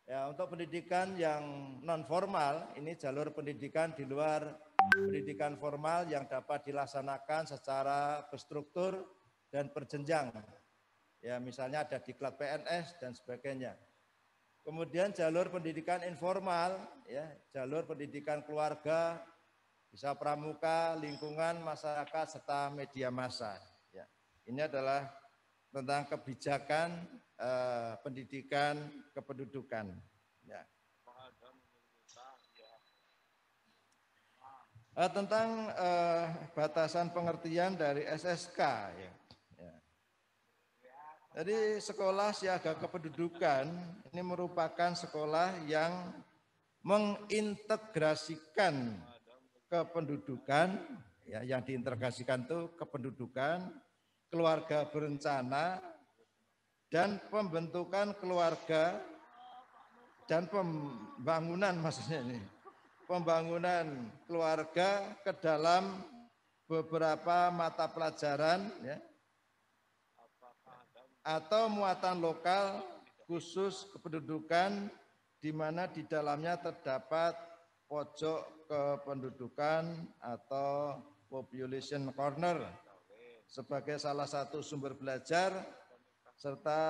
G: Ya, untuk pendidikan yang non formal, ini jalur pendidikan di luar pendidikan formal yang dapat dilaksanakan secara berstruktur dan berjenjang. Ya, misalnya ada diklat PNS dan sebagainya. Kemudian jalur pendidikan informal, ya, jalur pendidikan keluarga, bisa pramuka, lingkungan, masyarakat, serta media massa. Ya, ini adalah tentang kebijakan pendidikan kependudukan. Ya. Tentang batasan pengertian dari SSK. Ya. Jadi sekolah siaga kependudukan ini merupakan sekolah yang mengintegrasikan kependudukan, ya, yang diintegrasikan itu kependudukan, keluarga berencana, dan pembentukan keluarga dan pembangunan, maksudnya ini, pembangunan keluarga ke dalam beberapa mata pelajaran, ya, atau muatan lokal khusus kependudukan di mana di dalamnya terdapat pojok kependudukan atau population corner sebagai salah satu sumber belajar serta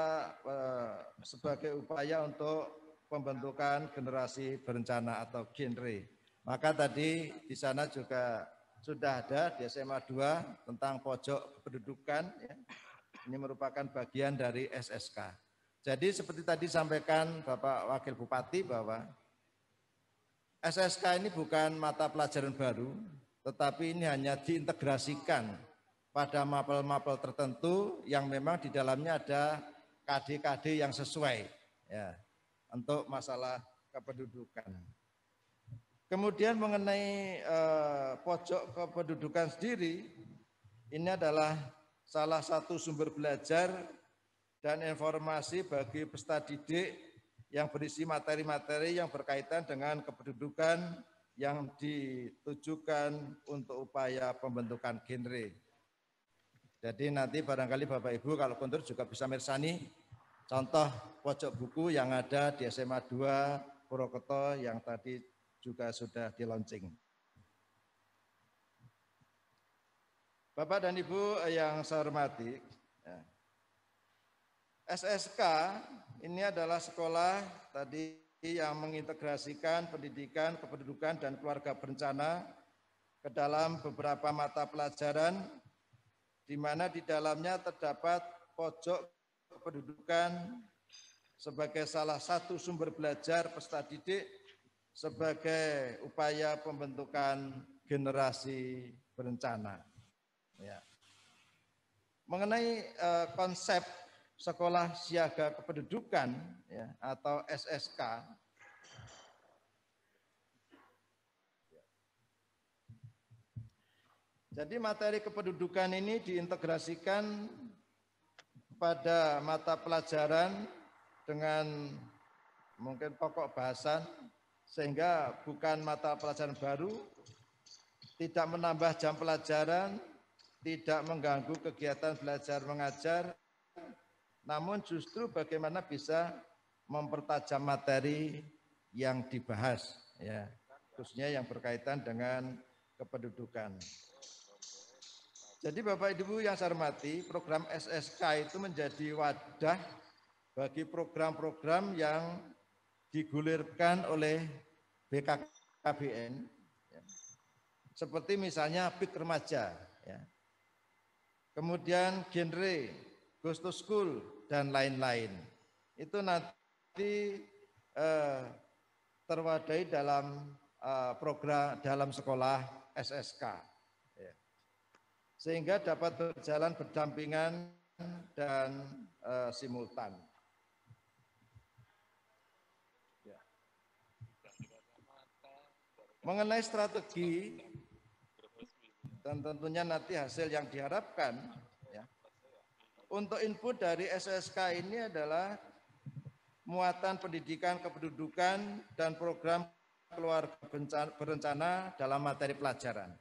G: sebagai upaya untuk pembentukan generasi berencana atau genre. Maka tadi di sana juga sudah ada di SMA 2 tentang pojok kependudukan, ya. Ini merupakan bagian dari SSK. Jadi seperti tadi sampaikan Bapak Wakil Bupati bahwa SSK ini bukan mata pelajaran baru, tetapi ini hanya diintegrasikan pada mapel-mapel tertentu yang memang di dalamnya ada KD-KD yang sesuai, ya, untuk masalah kependudukan. Kemudian mengenai pojok kependudukan sendiri, ini adalah salah satu sumber belajar dan informasi bagi peserta didik yang berisi materi-materi yang berkaitan dengan kependudukan yang ditujukan untuk upaya pembentukan genre. Jadi nanti barangkali Bapak Ibu kalau kontur juga bisa mersani contoh pojok buku yang ada di SMA 2 Purwokerto yang tadi juga sudah di-launching. Bapak dan Ibu yang saya hormati, ya, SSK ini adalah sekolah tadi yang mengintegrasikan pendidikan, kependudukan, dan keluarga berencana ke dalam beberapa mata pelajaran di mana di dalamnya terdapat pojok kependudukan sebagai salah satu sumber belajar peserta didik sebagai upaya pembentukan generasi berencana. Ya. Mengenai konsep sekolah siaga kependudukan ya, atau SSK, jadi materi kependudukan ini diintegrasikan pada mata pelajaran dengan mungkin pokok bahasan, sehingga bukan mata pelajaran baru, tidak menambah jam pelajaran, tidak mengganggu kegiatan belajar mengajar, namun justru bagaimana bisa mempertajam materi yang dibahas, ya, khususnya yang berkaitan dengan kependudukan. Jadi Bapak Ibu yang saya hormati, program SSK itu menjadi wadah bagi program-program yang digulirkan oleh BKKBN, ya. Seperti misalnya PIK Remaja, ya. Kemudian genre, Goes to School, dan lain-lain. Itu nanti terwadai dalam program dalam sekolah SSK, ya. Sehingga dapat berjalan berdampingan dan simultan. Ya. Mengenai strategi dan tentunya nanti hasil yang diharapkan, ya. Untuk input dari SSK ini adalah muatan pendidikan kependudukan dan program keluarga berencana dalam materi pelajaran.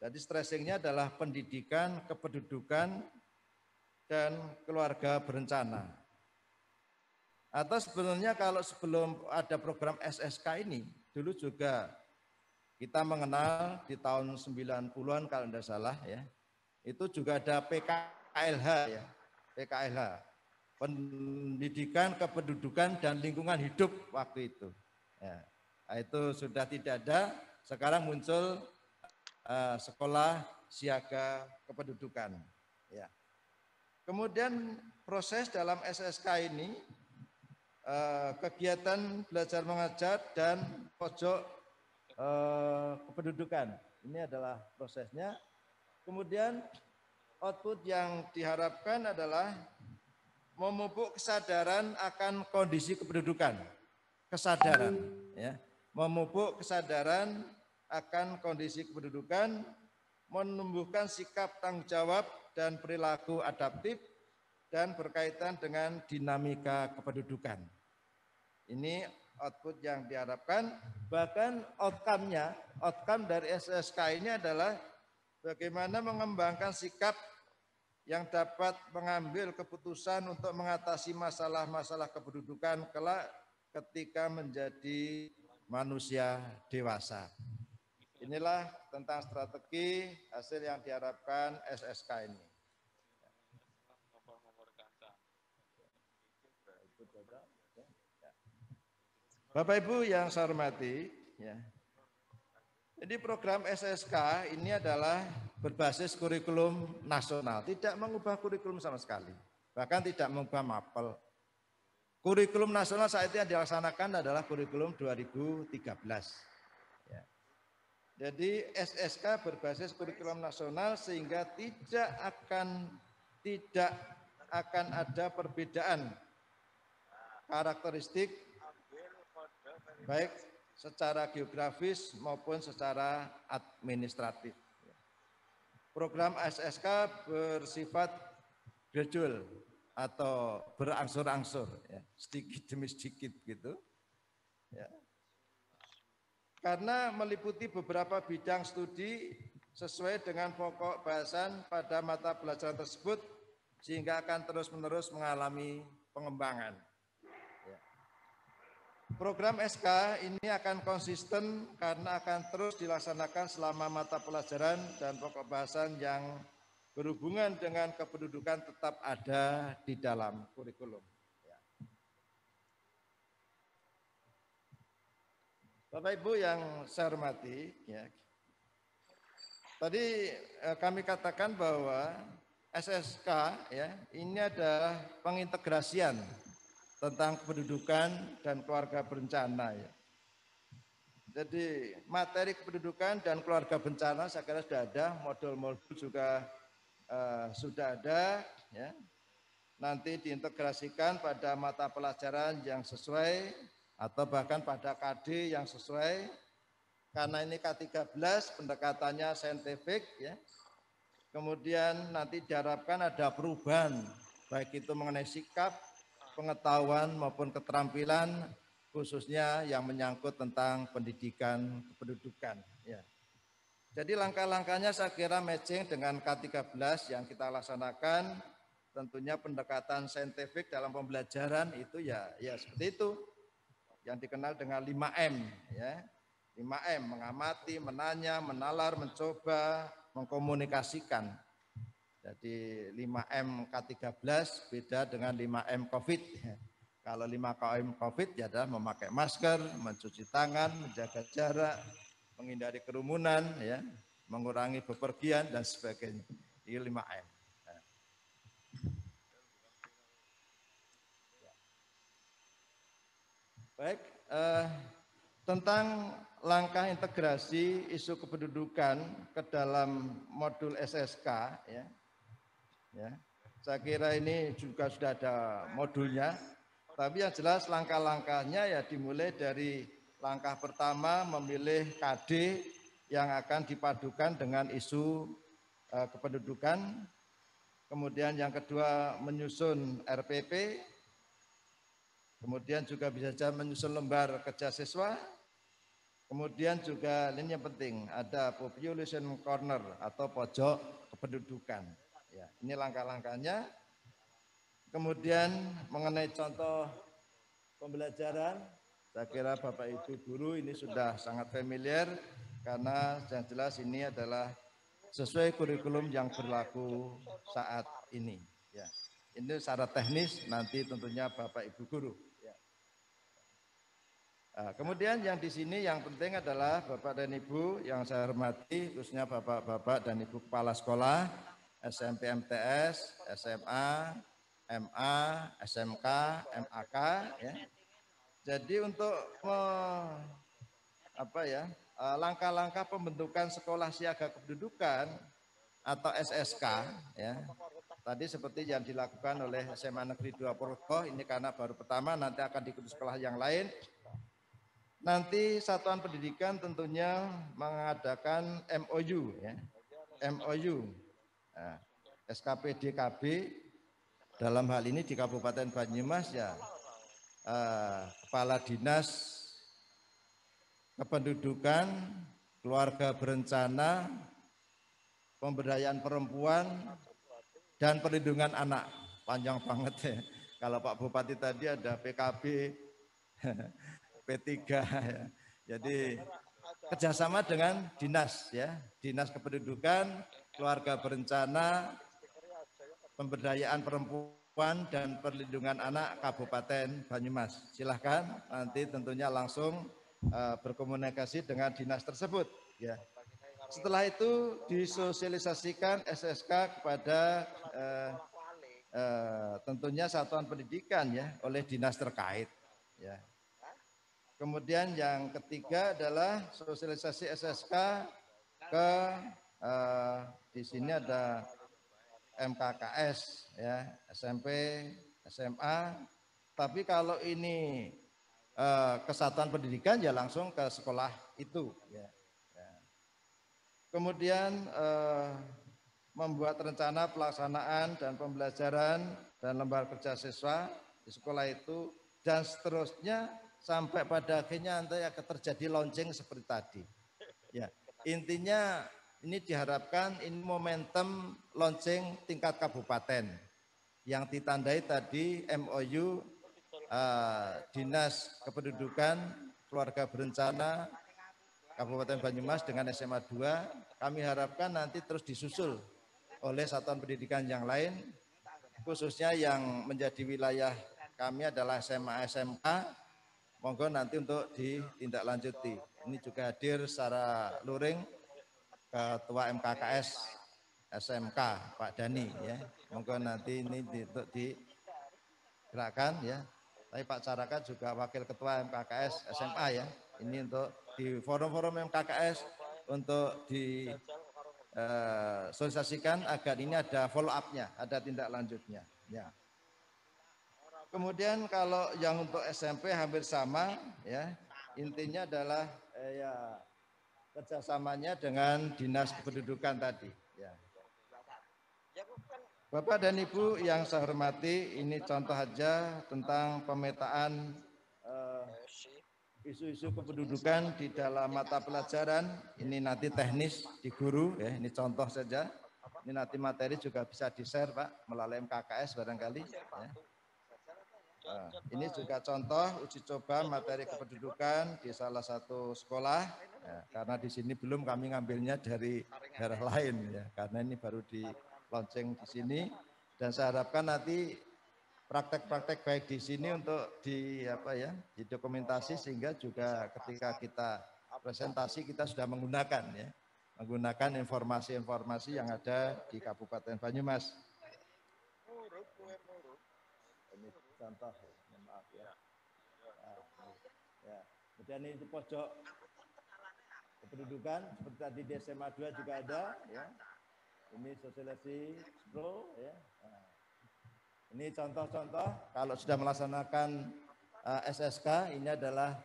G: Jadi stressingnya adalah pendidikan, kependudukan, dan keluarga berencana. Atau sebenarnya kalau sebelum ada program SSK ini, dulu juga kita mengenal di tahun 90-an kalau tidak salah, ya, itu juga ada PKLH, ya, PKLH, pendidikan, kependudukan, dan lingkungan hidup waktu itu. Ya, itu sudah tidak ada, sekarang muncul sekolah siaga kependudukan. Ya. Kemudian proses dalam SSK ini, kegiatan belajar mengajar dan pojok kependudukan. Ini adalah prosesnya. Kemudian output yang diharapkan adalah memupuk kesadaran akan kondisi kependudukan. Kesadaran, ya. Memupuk kesadaran akan kondisi kependudukan, menumbuhkan sikap tanggung jawab dan perilaku adaptif dan berkaitan dengan dinamika kependudukan. Ini output yang diharapkan. Bahkan outcome dari SSK ini adalah bagaimana mengembangkan sikap yang dapat mengambil keputusan untuk mengatasi masalah-masalah kependudukan kelak ketika menjadi manusia dewasa. Inilah tentang strategi hasil yang diharapkan SSK ini. Bapak Ibu yang saya hormati, ya. Jadi program SSK ini adalah berbasis kurikulum nasional, tidak mengubah kurikulum sama sekali, bahkan tidak mengubah mapel. Kurikulum nasional saat itu yang dilaksanakan adalah kurikulum 2013. Ya. Jadi SSK berbasis kurikulum nasional sehingga tidak akan ada perbedaan karakteristik baik secara geografis maupun secara administratif. Program SSK bersifat gradual atau berangsur-angsur, ya, sedikit demi sedikit gitu. Ya. Karena meliputi beberapa bidang studi sesuai dengan pokok bahasan pada mata pelajaran tersebut, sehingga akan terus-menerus mengalami pengembangan. Program SK ini akan konsisten karena akan terus dilaksanakan selama mata pelajaran dan pokok bahasan yang berhubungan dengan kependudukan tetap ada di dalam kurikulum. Bapak Ibu yang saya hormati, ya, tadi kami katakan bahwa SSK, ya, ini adalah pengintegrasian tentang kependudukan dan keluarga berencana ya. Jadi materi kependudukan dan keluarga bencana saya kira sudah ada, modul-modul juga sudah ada ya. Nanti diintegrasikan pada mata pelajaran yang sesuai atau bahkan pada KD yang sesuai. Karena ini K13 pendekatannya saintifik ya. Kemudian nanti diharapkan ada perubahan baik itu mengenai sikap, pengetahuan maupun keterampilan khususnya yang menyangkut tentang pendidikan kependudukan ya. Jadi langkah-langkahnya saya kira matching dengan K13 yang kita laksanakan, tentunya pendekatan saintifik dalam pembelajaran itu ya seperti itu yang dikenal dengan 5M ya. 5M, mengamati, menanya, menalar, mencoba, mengkomunikasikan. Jadi 5M K13 beda dengan 5M COVID. Kalau 5M COVID ya adalah memakai masker, mencuci tangan, menjaga jarak, menghindari kerumunan, ya, mengurangi bepergian dan sebagainya. Ini 5M. Baik, tentang langkah integrasi isu kependudukan ke dalam modul SSK, ya, saya kira ini juga sudah ada modulnya. Tapi yang jelas langkah-langkahnya ya dimulai dari langkah pertama memilih KD yang akan dipadukan dengan isu kependudukan. Kemudian yang kedua menyusun RPP. Kemudian juga bisa saja menyusun lembar kerja siswa. Kemudian juga ini yang penting ada population corner atau pojok kependudukan. Ya, ini langkah-langkahnya. Kemudian mengenai contoh pembelajaran, saya kira Bapak Ibu guru ini sudah sangat familiar karena yang jelas ini adalah sesuai kurikulum yang berlaku saat ini. Ya, ini secara teknis nanti tentunya Bapak Ibu guru. Ya. Nah, kemudian yang di sini yang penting adalah Bapak dan Ibu yang saya hormati, khususnya Bapak-Bapak dan Ibu kepala sekolah, SMP MTS, SMA, MA, SMK, MAK, ya. Jadi untuk langkah-langkah pembentukan sekolah siaga kependudukan atau SSK, ya. Tadi seperti yang dilakukan oleh SMA Negeri 2 Purwokerto, ini karena baru pertama, nanti akan diikuti sekolah yang lain. Nanti satuan pendidikan tentunya mengadakan MOU, ya. MOU, nah, SKP DKB. Dalam hal ini di Kabupaten Banyumas ya Kepala Dinas Kependudukan, Keluarga Berencana, Pemberdayaan Perempuan, dan Perlindungan Anak. Panjang banget ya. Kalau Pak Bupati tadi ada PKB, P3 ya. Jadi kerjasama dengan dinas ya, Dinas Kependudukan, Keluarga Berencana, Pemberdayaan Perempuan dan Perlindungan Anak Kabupaten Banyumas. Silahkan nanti tentunya langsung berkomunikasi dengan dinas tersebut. Ya. Setelah itu disosialisasikan SSK kepada tentunya satuan pendidikan ya oleh dinas terkait. Ya. Kemudian yang ketiga adalah sosialisasi SSK ke di sini ada MKKS ya, SMP, SMA. Tapi kalau ini kesatuan pendidikan ya langsung ke sekolah itu ya. Kemudian membuat rencana pelaksanaan dan pembelajaran dan lembar kerja siswa di sekolah itu dan seterusnya sampai pada akhirnya nanti akan terjadi launching seperti tadi. Ya, intinya ini diharapkan ini momentum launching tingkat kabupaten yang ditandai tadi MOU Dinas Kependudukan, Keluarga Berencana Kabupaten Banyumas dengan SMA 2. Kami harapkan nanti terus disusul oleh satuan pendidikan yang lain, khususnya yang menjadi wilayah kami adalah SMA SMK. Monggo nanti untuk ditindaklanjuti. Ini juga hadir secara luring Ketua MKKS SMK Pak Dani ya. Monggo nanti ini untuk digerakkan ya. Tapi Pak Caraka juga Wakil Ketua MKKS SMA ya. Ini untuk di forum-forum MKKS untuk di sosialisasikan agar ini ada follow up-nya, ada tindak lanjutnya. Ya. Kemudian kalau yang untuk SMP hampir sama, ya intinya adalah ya kerjasamanya dengan dinas kependudukan tadi. Ya. Bapak dan Ibu yang saya hormati, ini contoh aja tentang pemetaan isu-isu kependudukan di dalam mata pelajaran. Ini nanti teknis di guru, ya. Ini contoh saja. Ini nanti materi juga bisa di-share Pak melalui MKKS barangkali. Ya. Ini juga contoh uji coba materi kependudukan di salah satu sekolah. Ya, karena di sini belum kami ngambilnya dari daerah lain, ya. Karena ini baru di launching di sini, dan saya harapkan nanti praktek-praktek baik di sini untuk didokumentasi sehingga juga ketika kita presentasi kita sudah menggunakan informasi-informasi yang ada di Kabupaten Banyumas. Ini contoh, maaf ya. Kemudian ini di pojok kependudukan seperti tadi di SMA 2 juga ada ya. Ini sosialisasi pro ya. Nah, ini contoh-contoh kalau sudah melaksanakan SSK, ini adalah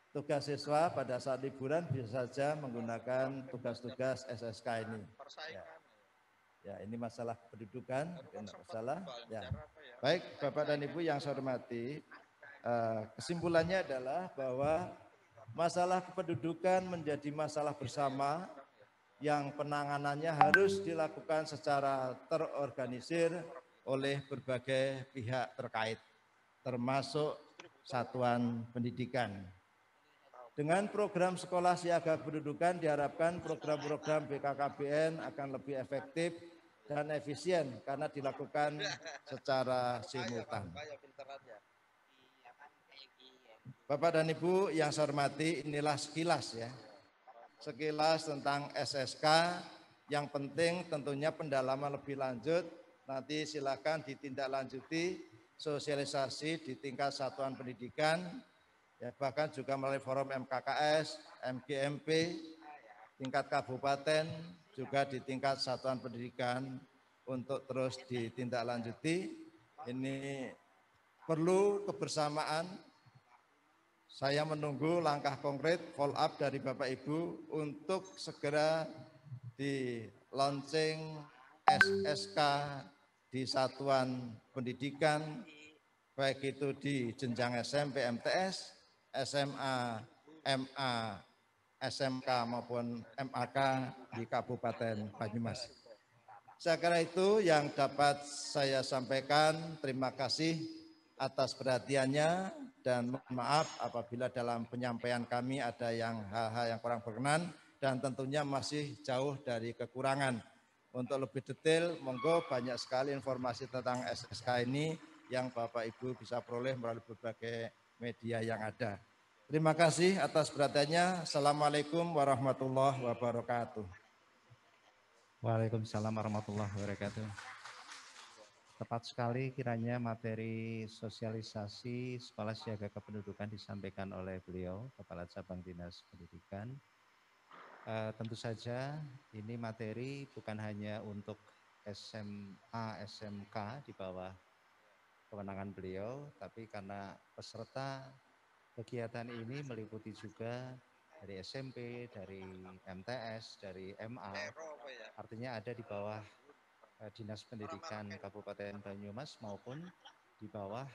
G: tugas siswa pada saat liburan bisa saja menggunakan tugas-tugas SSK ini. Ya, ini masalah kependudukan, masalah. Ya. Baik, Bapak dan Ibu yang saya hormati, kesimpulannya adalah bahwa masalah kependudukan menjadi masalah bersama yang penanganannya harus dilakukan secara terorganisir oleh berbagai pihak terkait, termasuk satuan pendidikan. Dengan program sekolah siaga kependudukan diharapkan program-program BKKBN akan lebih efektif dan efisien karena dilakukan secara simultan. Bapak dan Ibu yang saya hormati, inilah sekilas ya. Sekilas tentang SSK, yang penting tentunya pendalaman lebih lanjut, nanti silakan ditindaklanjuti sosialisasi di tingkat satuan pendidikan, ya, bahkan juga melalui forum MKKS, MGMP, tingkat kabupaten, juga di tingkat satuan pendidikan untuk terus ditindaklanjuti. Ini perlu kebersamaan. Saya menunggu langkah konkret follow up dari Bapak Ibu untuk segera di launching SSK di satuan pendidikan, baik itu di jenjang SMP MTS, SMA, MA, SMK maupun MAK di Kabupaten Banyumas. Saya kira itu yang dapat saya sampaikan. Terima kasih atas perhatiannya. Dan mohon maaf apabila dalam penyampaian kami ada hal-hal yang kurang berkenan dan tentunya masih jauh dari kekurangan. Untuk lebih detail, monggo banyak sekali informasi tentang SSK ini yang Bapak Ibu bisa peroleh melalui berbagai media yang ada. Terima kasih atas perhatiannya. Assalamualaikum warahmatullahi wabarakatuh.
F: Waalaikumsalam warahmatullahi wabarakatuh. Tepat sekali kiranya materi sosialisasi sekolah siaga kependudukan disampaikan oleh beliau, Kepala Cabang Dinas Pendidikan. Tentu saja ini materi bukan hanya untuk SMA, SMK di bawah kewenangan beliau, tapi karena peserta kegiatan ini meliputi juga dari SMP, dari MTS, dari MA, artinya ada di bawah Dinas Pendidikan Kabupaten Banyumas maupun di bawah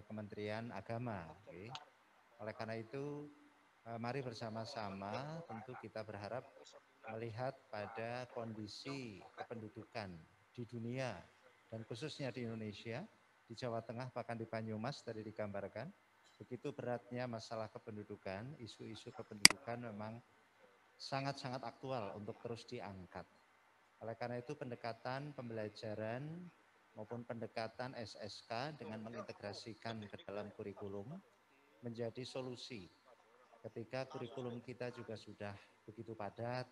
F: Kementerian Agama. Okay. Oleh karena itu, mari bersama-sama tentu kita berharap melihat pada kondisi kependudukan di dunia dan khususnya di Indonesia, di Jawa Tengah bahkan di Banyumas tadi digambarkan, begitu beratnya masalah kependudukan, isu-isu kependudukan memang sangat-sangat aktual untuk terus diangkat. Oleh karena itu pendekatan pembelajaran maupun pendekatan SSK dengan mengintegrasikan ke dalam kurikulum menjadi solusi. Ketika kurikulum kita juga sudah begitu padat,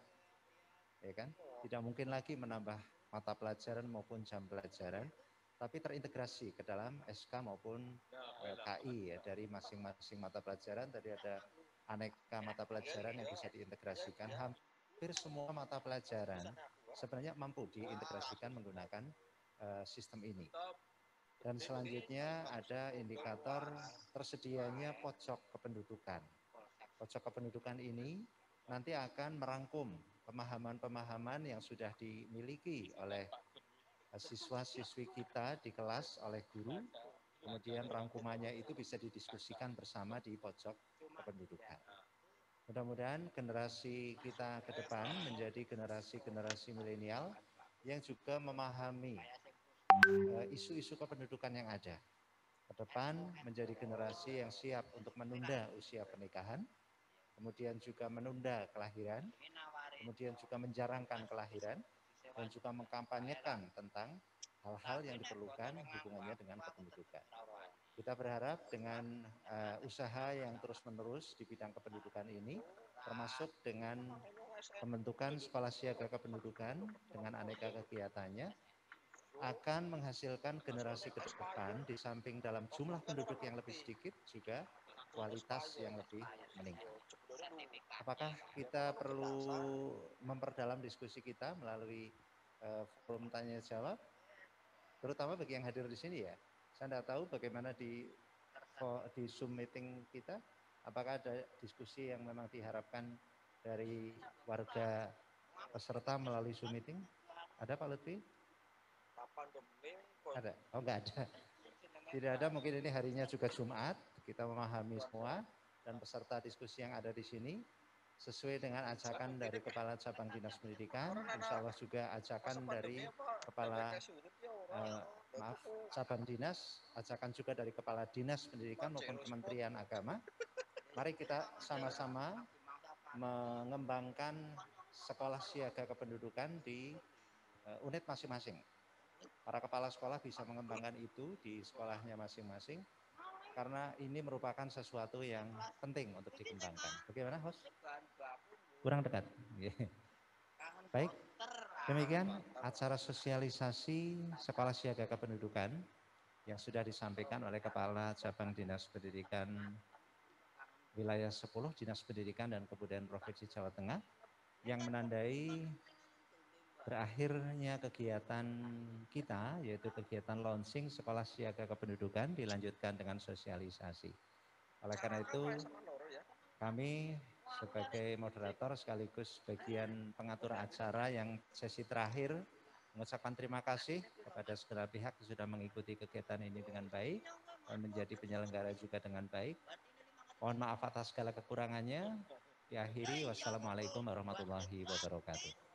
F: ya kan? Tidak mungkin lagi menambah mata pelajaran maupun jam pelajaran, tapi terintegrasi ke dalam SK maupun KI ya, dari masing-masing mata pelajaran. Tadi ada aneka mata pelajaran yang bisa diintegrasikan. Hampir semua mata pelajaran sebenarnya mampu diintegrasikan menggunakan sistem ini. Dan selanjutnya ada indikator tersedianya pojok kependudukan. Pojok kependudukan ini nanti akan merangkum pemahaman-pemahaman yang sudah dimiliki oleh siswa-siswi kita di kelas, oleh guru, kemudian rangkumannya itu bisa didiskusikan bersama di pojok kependudukan. Mudah-mudahan generasi kita ke depan menjadi generasi-generasi milenial yang juga memahami isu-isu kependudukan yang ada. Ke depan menjadi generasi yang siap untuk menunda usia pernikahan, kemudian juga menunda kelahiran, kemudian juga menjarangkan kelahiran, dan juga mengkampanyekan tentang hal-hal yang diperlukan hubungannya dengan kependudukan. Kita berharap dengan usaha yang terus-menerus di bidang kependudukan ini, termasuk dengan pembentukan sekolah siaga kependudukan dengan aneka kegiatannya, akan menghasilkan generasi ke depan di samping dalam jumlah penduduk yang lebih sedikit, juga kualitas yang lebih meningkat. Apakah kita perlu memperdalam diskusi kita melalui forum tanya jawab, terutama bagi yang hadir di sini ya? Saya tidak tahu bagaimana di Zoom meeting kita, apakah ada diskusi yang memang diharapkan dari warga peserta melalui Zoom meeting? Ada Pak Lutfi? Ada? Oh enggak ada. Tidak ada, mungkin ini harinya juga Jumat, kita memahami semua, dan peserta diskusi yang ada di sini, sesuai dengan ajakan dari Kepala Cabang Dinas Pendidikan, insya Allah juga ajakan dari Kepala Cabang Dinas, ajakan juga dari Kepala Dinas Pendidikan maupun Kementerian Agama. Mari kita sama-sama mengembangkan sekolah siaga kependudukan di unit masing-masing. Para kepala sekolah bisa mengembangkan itu di sekolahnya masing-masing, karena ini merupakan sesuatu yang penting untuk dikembangkan. Bagaimana, host? Kurang dekat. Baik, demikian acara sosialisasi sekolah siaga kependudukan yang sudah disampaikan oleh Kepala Cabang Dinas Pendidikan Wilayah 10, Dinas Pendidikan dan Kebudayaan Provinsi Jawa Tengah, yang menandai berakhirnya kegiatan kita, yaitu kegiatan launching sekolah siaga kependudukan, dilanjutkan dengan sosialisasi. Oleh karena itu, kami sebagai moderator sekaligus bagian pengatur acara yang sesi terakhir mengucapkan terima kasih kepada segala pihak yang sudah mengikuti kegiatan ini dengan baik dan menjadi penyelenggara juga dengan baik. Mohon maaf atas segala kekurangannya. Diakhiri, wassalamualaikum warahmatullahi wabarakatuh.